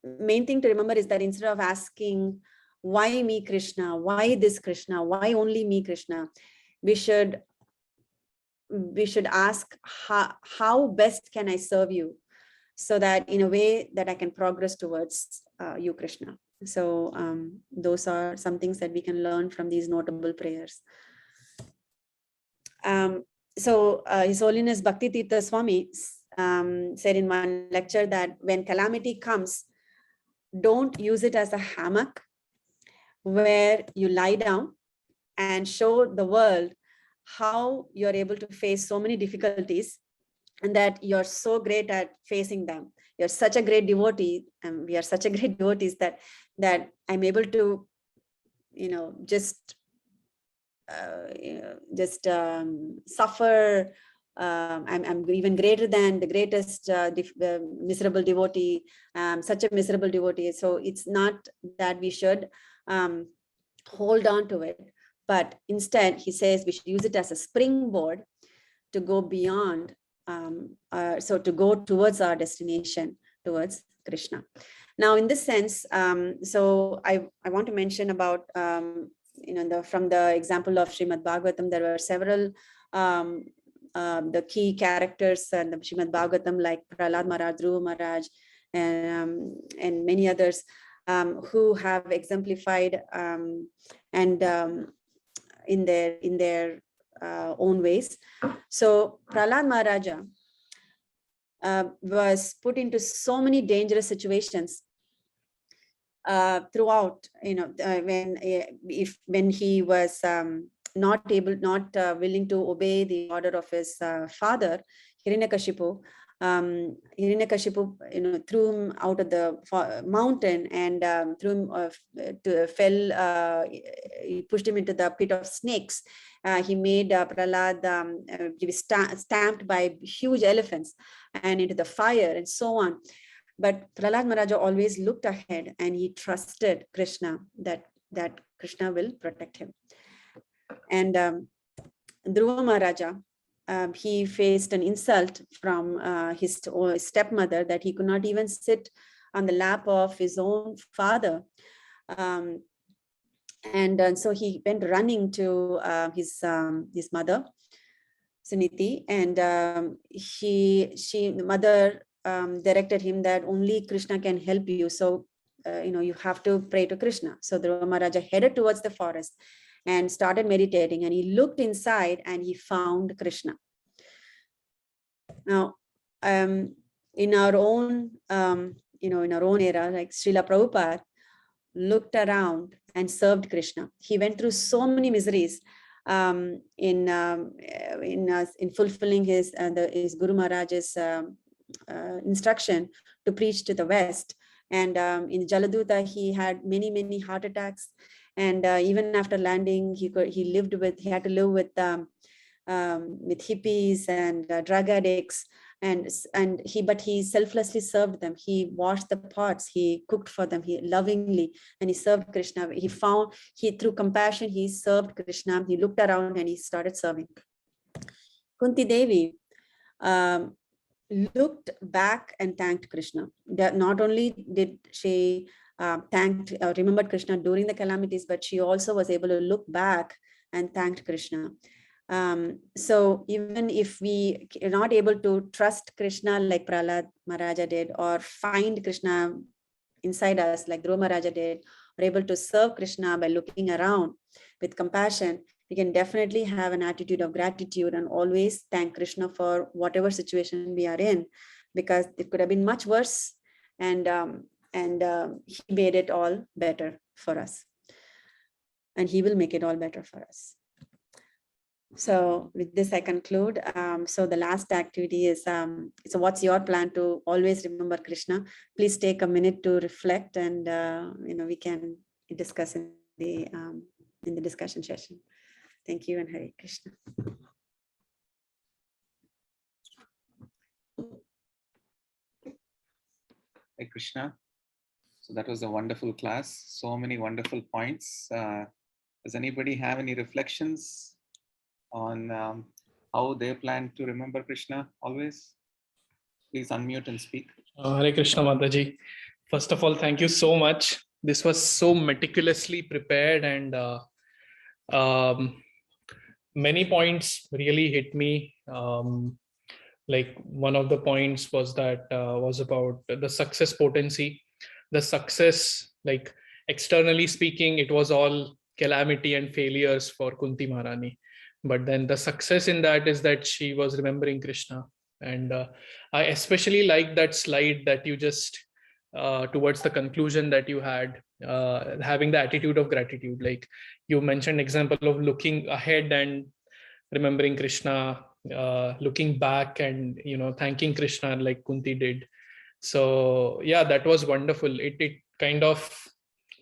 main thing to remember is that instead of asking, why me, Krishna? Why this, Krishna? Why only me, Krishna? We should ask, how best can I serve you, so that in a way that I can progress towards you, Krishna. So those are some things that we can learn from these notable prayers. So His Holiness Bhakti Tirtha Swami said in one lecture that when calamity comes, don't use it as a hammock where you lie down and show the world how you're able to face so many difficulties, and that you're so great at facing them. You're such a great devotee, and we are such a great devotees that I'm able to, just suffer. I'm even greater than the greatest miserable devotee, such a miserable devotee. So it's not that we should hold on to it, but instead he says we should use it as a springboard to go beyond, so to go towards our destination, towards Krishna. Now, in this sense, so I want to mention about, from the example of Srimad Bhagavatam, there were several the key characters in the Srimad Bhagavatam, like Prahlad Maharaj, Dhruva Maharaj, and many others who have exemplified and in their own ways. So Prahlad Maharaja was put into so many dangerous situations throughout, when he was not willing to obey the order of his father, Hiranyakashipu. Hiranyakashipu, threw him out of the mountain and threw him he pushed him into the pit of snakes. He made Prahlad be stamped by huge elephants and into the fire, and so on. But Prahlad Maharaja always looked ahead, and he trusted Krishna, that Krishna will protect him. And Dhruva Maharaja, he faced an insult from his stepmother, that he could not even sit on the lap of his own father. And so he went running to his mother, Suniti, and the mother directed him that only Krishna can help you. So, you have to pray to Krishna. So Dhruva Maharaja headed towards the forest and started meditating, and he looked inside and he found Krishna. Now, in our own, in our own era, like Srila Prabhupada looked around and served Krishna. He went through so many miseries in fulfilling his Guru Maharaj's instruction to preach to the West. And in Jaladuta, he had many heart attacks. And even after landing, he had to live with hippies and drug addicts. But he selflessly served them. He washed the pots, he cooked for them, he lovingly, and he served Krishna. He through compassion, he served Krishna. He looked around and he started serving. Kunti Devi looked back and thanked Krishna. Not only did she remembered Krishna during the calamities, but she also was able to look back and thanked Krishna. So even if we are not able to trust Krishna like Prahlad Maharaja did, or find Krishna inside us like Dhruva Maharaja did, or able to serve Krishna by looking around with compassion, we can definitely have an attitude of gratitude and always thank Krishna for whatever situation we are in, because it could have been much worse, and he made it all better for us, and he will make it all better for us. So with this, I conclude. So the last activity is, so what's your plan to always remember Krishna? Please take a minute to reflect, and we can discuss in the discussion session. Thank you, and Hare Krishna. Hare Krishna. So that was a wonderful class. So many wonderful points. Does anybody have any reflections on how they plan to remember Krishna always? Please unmute and speak. Hare Krishna, Mataji. First of all, thank you so much. This was so meticulously prepared, and many points really hit me. Like one of the points was that was about the success potency. The success, like externally speaking, it was all calamity and failures for Kunti Maharani. But then the success in that is that she was remembering Krishna. And I especially like that slide that you just, towards the conclusion that you had, having the attitude of gratitude. Like you mentioned example of looking ahead and remembering Krishna, looking back and, thanking Krishna like Kunti did. So yeah, that was wonderful. It kind of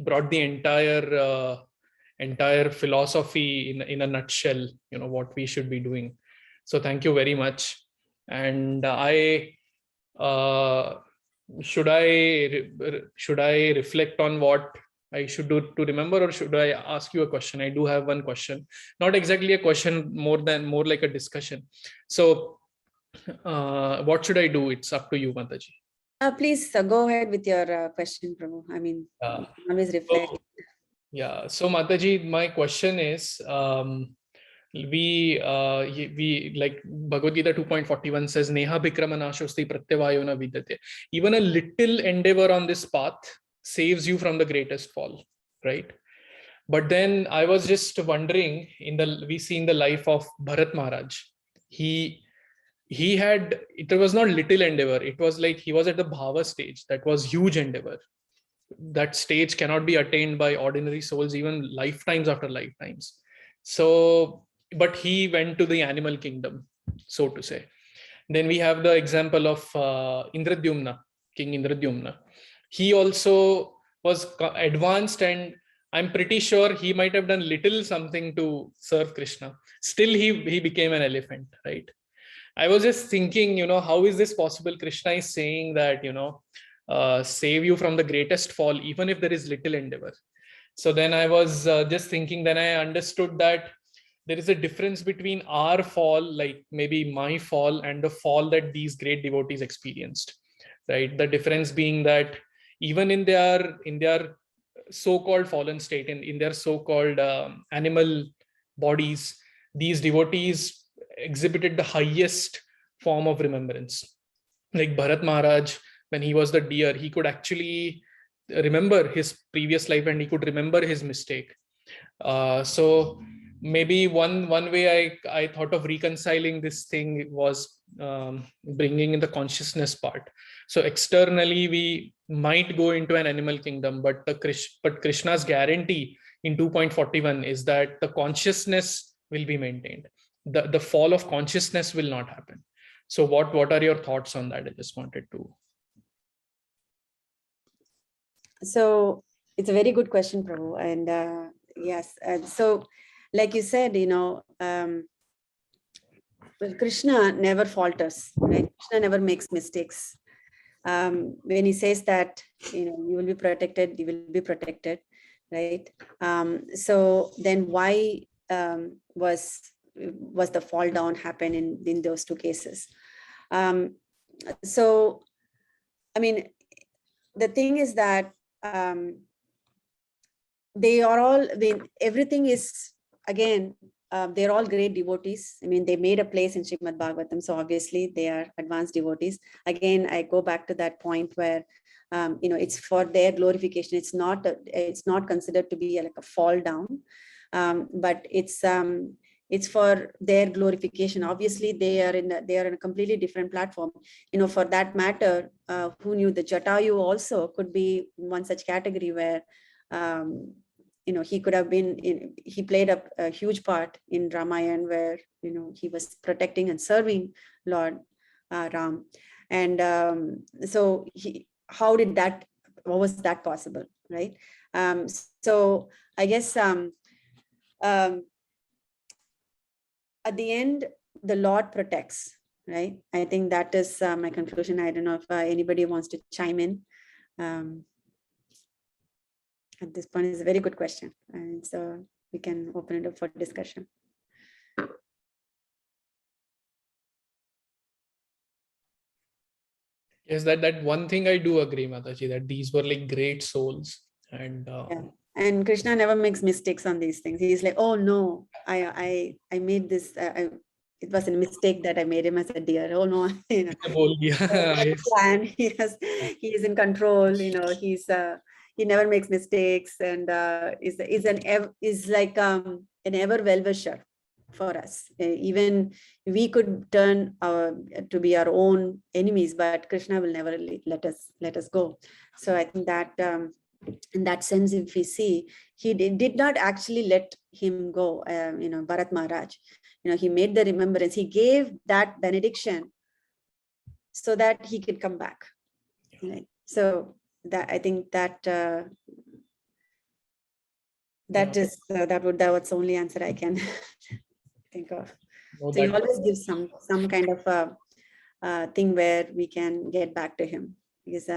brought the entire philosophy in a nutshell, what we should be doing. So thank you very much. And should I reflect on what I should do to remember, or should I ask you a question? I do have one question, not exactly a question, more like a discussion. So what should I do? It's up to you, Mataji. Please go ahead with your question, Prabhu. I mean, always reflect. So Mataji, my question is, we like Bhagavad Gita 2.41 says, Neha Bhikramanashosti Pratyavayona Vidyate. Even a little endeavor on this path saves you from the greatest fall, right? But then I was just wondering, we see in the life of Bharat Maharaj, he had, it was not little endeavor. It was like he was at the bhava stage. That was huge endeavor. That stage cannot be attained by ordinary souls, even lifetimes after lifetimes. So, but he went to the animal kingdom, so to say. Then we have the example of Indradyumna, King Indradyumna. He also was advanced, and I'm pretty sure he might have done little something to serve Krishna. Still, he became an elephant, right? I was just thinking, how is this possible? Krishna is saying that, save you from the greatest fall, even if there is little endeavor. So then I was just thinking, then I understood that there is a difference between our fall, like maybe my fall, and the fall that these great devotees experienced, right? The difference being that even in their so-called fallen state, in their so-called animal bodies, these devotees exhibited the highest form of remembrance. Like Bharat Maharaj, when he was the deer, he could actually remember his previous life, and he could remember his mistake. So maybe one way I thought of reconciling this thing was bringing in the consciousness part. So externally we might go into an animal kingdom, but Krishna's guarantee in 2.41 is that the consciousness will be maintained. The fall of consciousness will not happen. So what are your thoughts on that? I just wanted to. So it's a very good question, Prabhu. And yes, and so like you said, Well, Krishna never falters, right? Krishna never makes mistakes. When he says that, you will be protected, you will be protected, right? So then why was the fall down happen in those two cases? So, I mean, the thing is that they are all, everything is, again, they're all great devotees. I mean, they made a place in Srimad Bhagavatam, so obviously they are advanced devotees. Again, I go back to that point where, it's for their glorification. It's not considered to be like a fall down, but it's for their glorification. Obviously, they are in a completely different platform. For that matter, who knew the Jatayu also could be one such category where, he could have been he played a huge part in Ramayana, where he was protecting and serving Lord Ram, and so what was that possible, right? So I guess at the end, the Lord protects, right? I think that is my conclusion. I don't know if anybody wants to chime in. At this point, is a very good question, and so we can open it up for discussion. Yes, that one thing I do agree, Mataji, that these were like great souls, and Yeah. And Krishna never makes mistakes on these things. He's like, oh no, I made this. It was a mistake that I made him as a deer. Oh no, plan. He is in control. He never makes mistakes, and is like an ever well-wisher for us. Even we could turn to be our own enemies, but Krishna will never let us go. So I think that in that sense, if we see, he did not actually let him go. Bharat Maharaj, he made the remembrance. He gave that benediction so that he could come back. Right? So that, I think that that's the only answer I can think of. no, So you always give some kind of thing where we can get back to him, because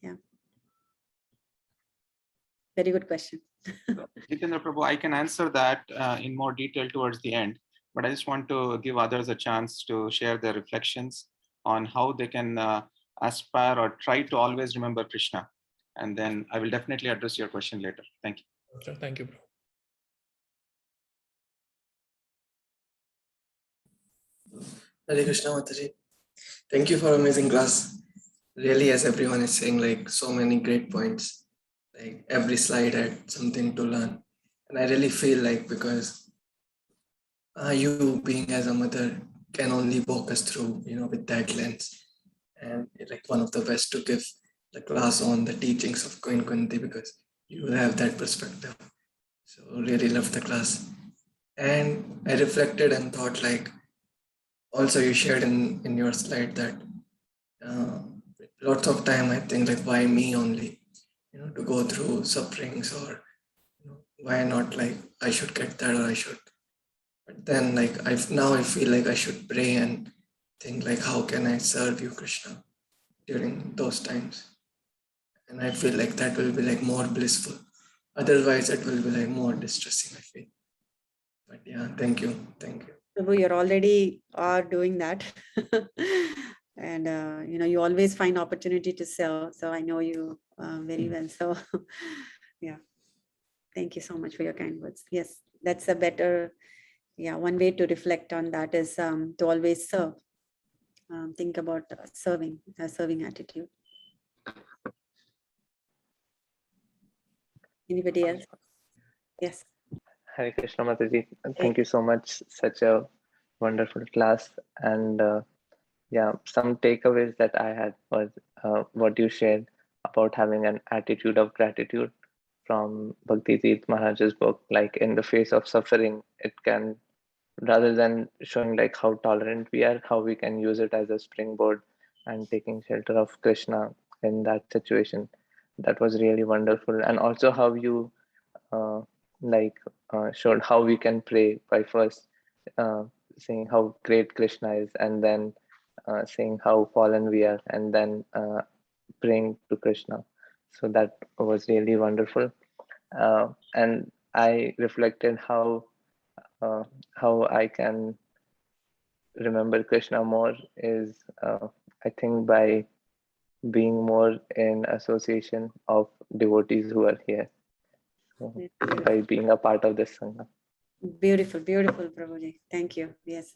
yeah, very good question. Jitendra Prabhu, I can answer that in more detail towards the end, but I just want to give others a chance to share their reflections on how they can aspire or try to always remember Krishna. And then I will definitely address your question later. Thank you. Sure, thank you, bro. Hare Krishna, Mataji. Thank you for amazing class. Really, as everyone is saying, like so many great points. Like every slide had something to learn. And I really feel like, because you being as a mother can only walk us through, with that lens. And like one of the best to give the class on the teachings of Queen Kunti, because you have that perspective. So really love the class. And I reflected and thought, like, also you shared in your slide that lots of time I think, like, why me only, to go through sufferings, or why not, like, I should get that, or I should. But then, like, I feel like I should pray and think, like, how can I serve you, Krishna, during those times? And I feel like that will be like more blissful. Otherwise, it will be like more distressing, I feel. But yeah, thank you. Prabhu, you're already are doing that. And you always find opportunity to sell, so I know you very well. So yeah, thank you so much for your kind words. Yes, that's a better, one way to reflect on that is to always serve. Think about serving attitude. Anybody else? Yes. Hare Krishna, Mataji. Thank you so much. Such a wonderful class. And some takeaways that I had was what you shared about having an attitude of gratitude from Bhakti Tirth Maharaj's book. Like, in the face of suffering, it can, rather than showing like how tolerant we are, how we can use it as a springboard and taking shelter of Krishna in that situation. That was really wonderful. And also how you showed how we can pray by first saying how great Krishna is, and then saying how fallen we are, and then praying to Krishna. So that was really wonderful. And I reflected how I can remember Krishna more is, I think, by being more in association of devotees who are here. So by being a part of this Sangha. Beautiful, beautiful, Prabhuji. Thank you. Yes,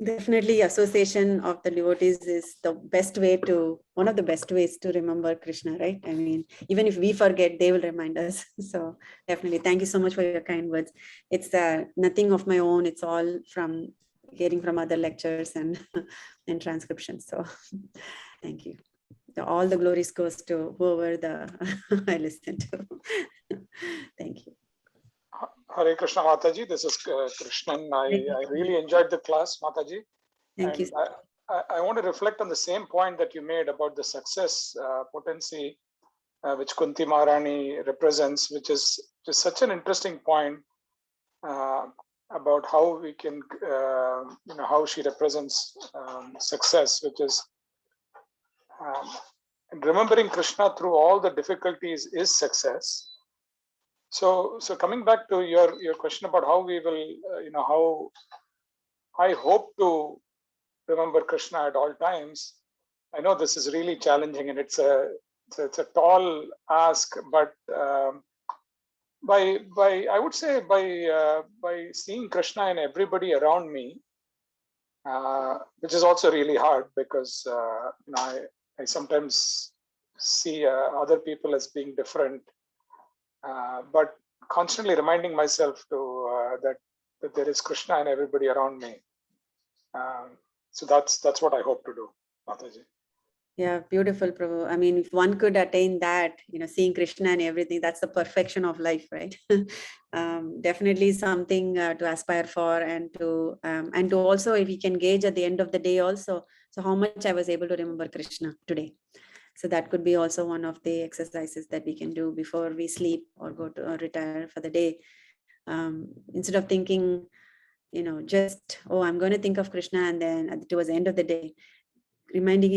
definitely association of the devotees is the best way to, one of the best ways to remember Krishna, right? I mean, even if we forget, they will remind us. So definitely, thank you so much for your kind words. It's nothing of my own. It's all from getting from other lectures and, and transcriptions. So thank you. All the glories goes to whoever I listen to. Thank you. Hare Krishna Mataji, this is Krishnan. I really enjoyed the class, Mataji. Thank you. I want to reflect on the same point that you made about the success potency, which Kunti Maharani represents, which is just such an interesting point about how we can, how she represents success, which is remembering Krishna through all the difficulties is success. So coming back to your question about how we will, how I hope to remember Krishna at all times. I know this is really challenging, and it's a tall ask, but by I would say by seeing Krishna in everybody around me, which is also really hard because I sometimes see other people as being different. But constantly reminding myself to that there is Krishna and everybody around me. So that's what I hope to do, Mataji. Yeah, beautiful, Prabhu. I mean, if one could attain that, seeing Krishna and everything, that's the perfection of life, right? Definitely something to aspire for, and to also, if we can gauge at the end of the day also, so how much I was able to remember Krishna today. So that could be also one of the exercises that we can do before we sleep or go to or retire for the day. Instead of thinking, just, oh, I'm going to think of Krishna, and then towards the end of the day, remembering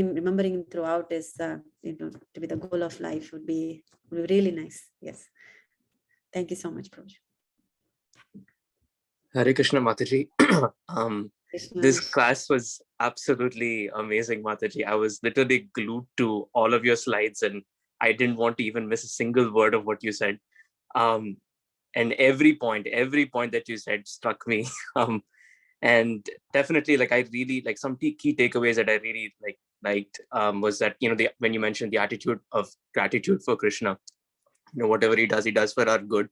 him throughout is, to be the goal of life would be really nice. Yes. Thank you so much, Prabhu. Hare Krishna, Mataji. Krishna. This class was absolutely amazing, Mataji. I was literally glued to all of your slides, and I didn't want to even miss a single word of what you said. And every point that you said struck me. And definitely, I really some key takeaways that I really liked was that, when you mentioned the attitude of gratitude for Krishna, whatever he does for our good.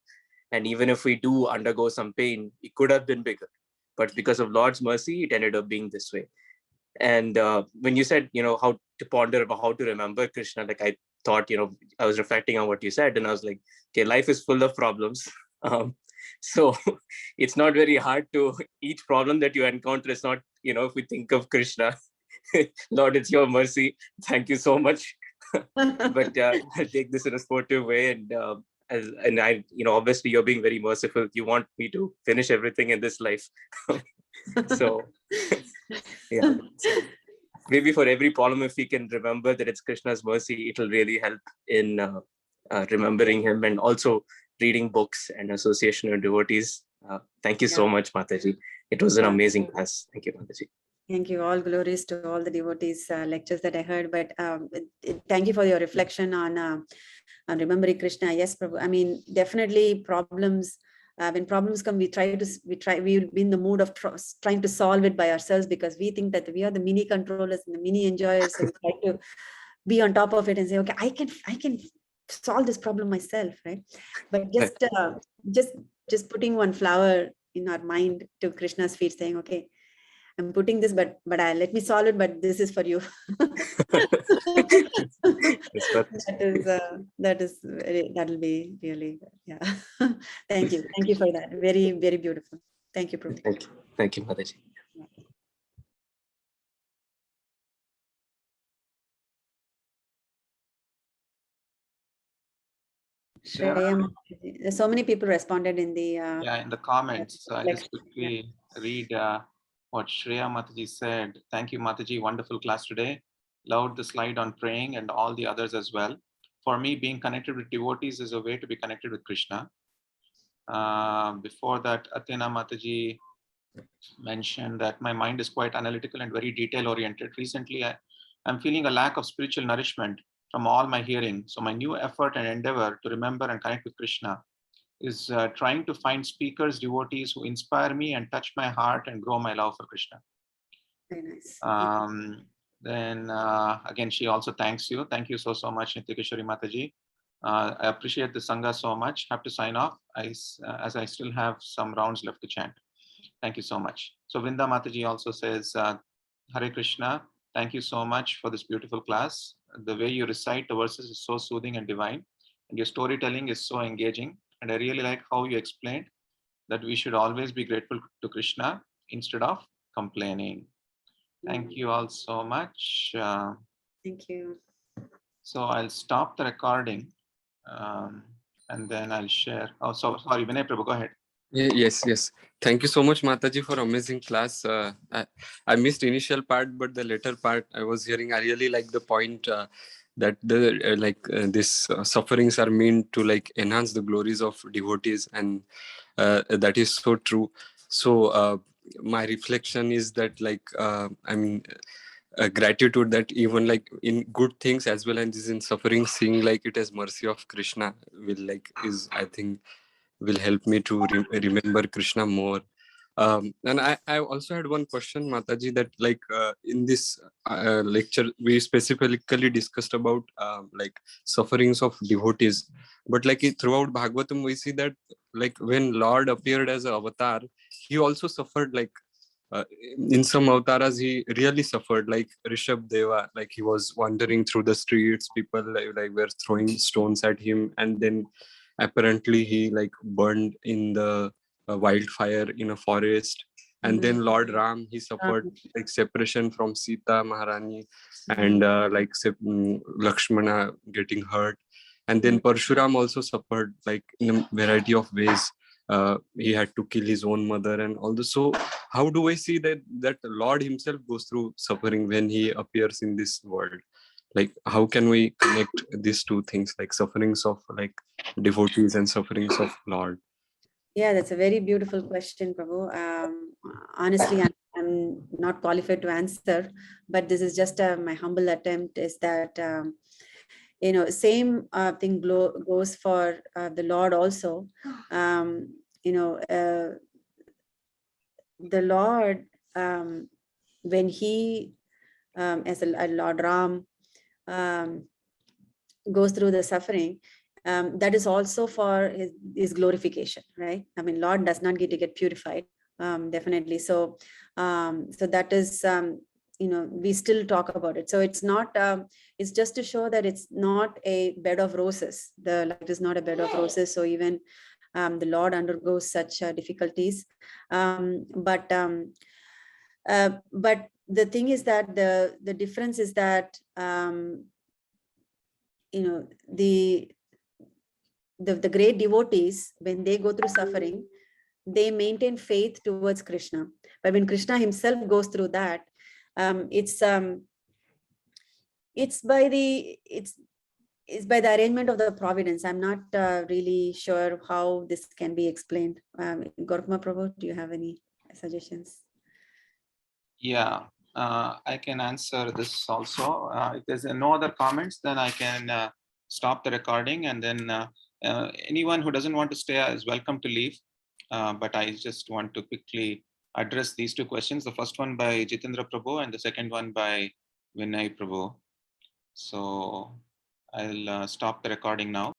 And even if we do undergo some pain, it could have been bigger, but because of Lord's mercy, it ended up being this way. And when you said, how to ponder about how to remember Krishna, I thought, I was reflecting on what you said, and I was like, okay, life is full of problems. So it's not very hard to, each problem that you encounter is not, if we think of Krishna, Lord, it's your mercy. Thank you so much. But I'll take this in a sportive way. And I, obviously you're being very merciful. You want me to finish everything in this life. So yeah. So maybe for every problem, if we can remember that it's Krishna's mercy, it'll really help in remembering him, and also reading books and association of devotees. Thank you so much, Mataji. It was an amazing class. Thank you, Mataji. Thank you. All glories to all the devotees' lectures that I heard. But thank you for your reflection on remembering Krishna. Yes, Prabhu. I mean, definitely problems. When problems come, we will be in the mood of trying to solve it by ourselves, because we think that we are the mini controllers and the mini enjoyers. So we try to be on top of it and say, okay, I can solve this problem myself, right? But just putting one flower in our mind to Krishna's feet, saying, okay, I'm putting this, but let me solve it, but this is for you. That'll be really good. Yeah. Thank you for that. Very, very beautiful. Thank you, Prabhu. Thank you, Mataji. Shreya, so many people responded in the in the comments. So I'll just quickly read what Shreya Mataji said. Thank you, Mataji. Wonderful class today. Loved the slide on praying and all the others as well. For me, being connected with devotees is a way to be connected with Krishna. Before that, Athena Mataji mentioned that my mind is quite analytical and very detail oriented. Recently, I'm feeling a lack of spiritual nourishment from all my hearing. So my new effort and endeavor to remember and connect with Krishna is trying to find speakers, devotees who inspire me and touch my heart and grow my love for Krishna. Very nice. Then again, she also thanks you. Thank you so much, Nitya Kisori Mataji. I appreciate the Sangha so much. Have to sign off as I still have some rounds left to chant. Thank you so much. So Vrinda Mataji also says, Hare Krishna, thank you so much for this beautiful class. The way you recite the verses is so soothing and divine, and your storytelling is so engaging. And I really like how you explained that we should always be grateful to Krishna instead of complaining. Thank you all so much. Thank you. So I'll stop the recording and then I'll share. Oh, so sorry, Vinay Prabhu, go ahead. Yes. Thank you so much, Mataji, for amazing class. I missed initial part, but the later part I was hearing. I really like the point that these sufferings are meant to like enhance the glories of devotees, and that is so true. So my reflection is that gratitude that even like in good things as well as in suffering, seeing like it as mercy of Krishna I think will help me to remember Krishna more. And I also had one question, Mataji, that in this lecture we specifically discussed about sufferings of devotees, but throughout Bhagavatam we see that when Lord appeared as an avatar, he also suffered in some avatars he really suffered, like Rishabh Deva, like he was wandering through the streets, people were throwing stones at him, and then apparently he burned in the wildfire in a forest. And then Lord Ram, he suffered separation from Sita Maharani, and Lakshmana getting hurt. And then Parshuram also suffered in a variety of ways. He had to kill his own mother and all this. So how do I see that Lord himself goes through suffering when he appears in this world? How can we connect these two things, like sufferings of devotees and sufferings of Lord? Yeah, that's a very beautiful question, Prabhu. Honestly, I'm not qualified to answer, but this is just my humble attempt. Is that same thing goes for the Lord also. The Lord, when he, as a Lord Ram, goes through the suffering, that is also for his glorification, right? I mean, Lord does not get purified, definitely. So that is, we still talk about it. So it's not, it's just to show that it's not a bed of roses. The light is not a bed of roses. So even the Lord undergoes such difficulties. But the thing is that the difference is that the great devotees, when they go through suffering, they maintain faith towards Krishna. But when Krishna himself goes through that, it's by the arrangement of the providence. I'm not really sure how this can be explained. Gautama Prabhu, do you have any suggestions? Yeah, I can answer this also. If there's no other comments, then I can stop the recording, and then anyone who doesn't want to stay is welcome to leave. But I just want to quickly address these two questions. The first one by Jitendra Prabhu and the second one by Vinay Prabhu. So I'll stop the recording now.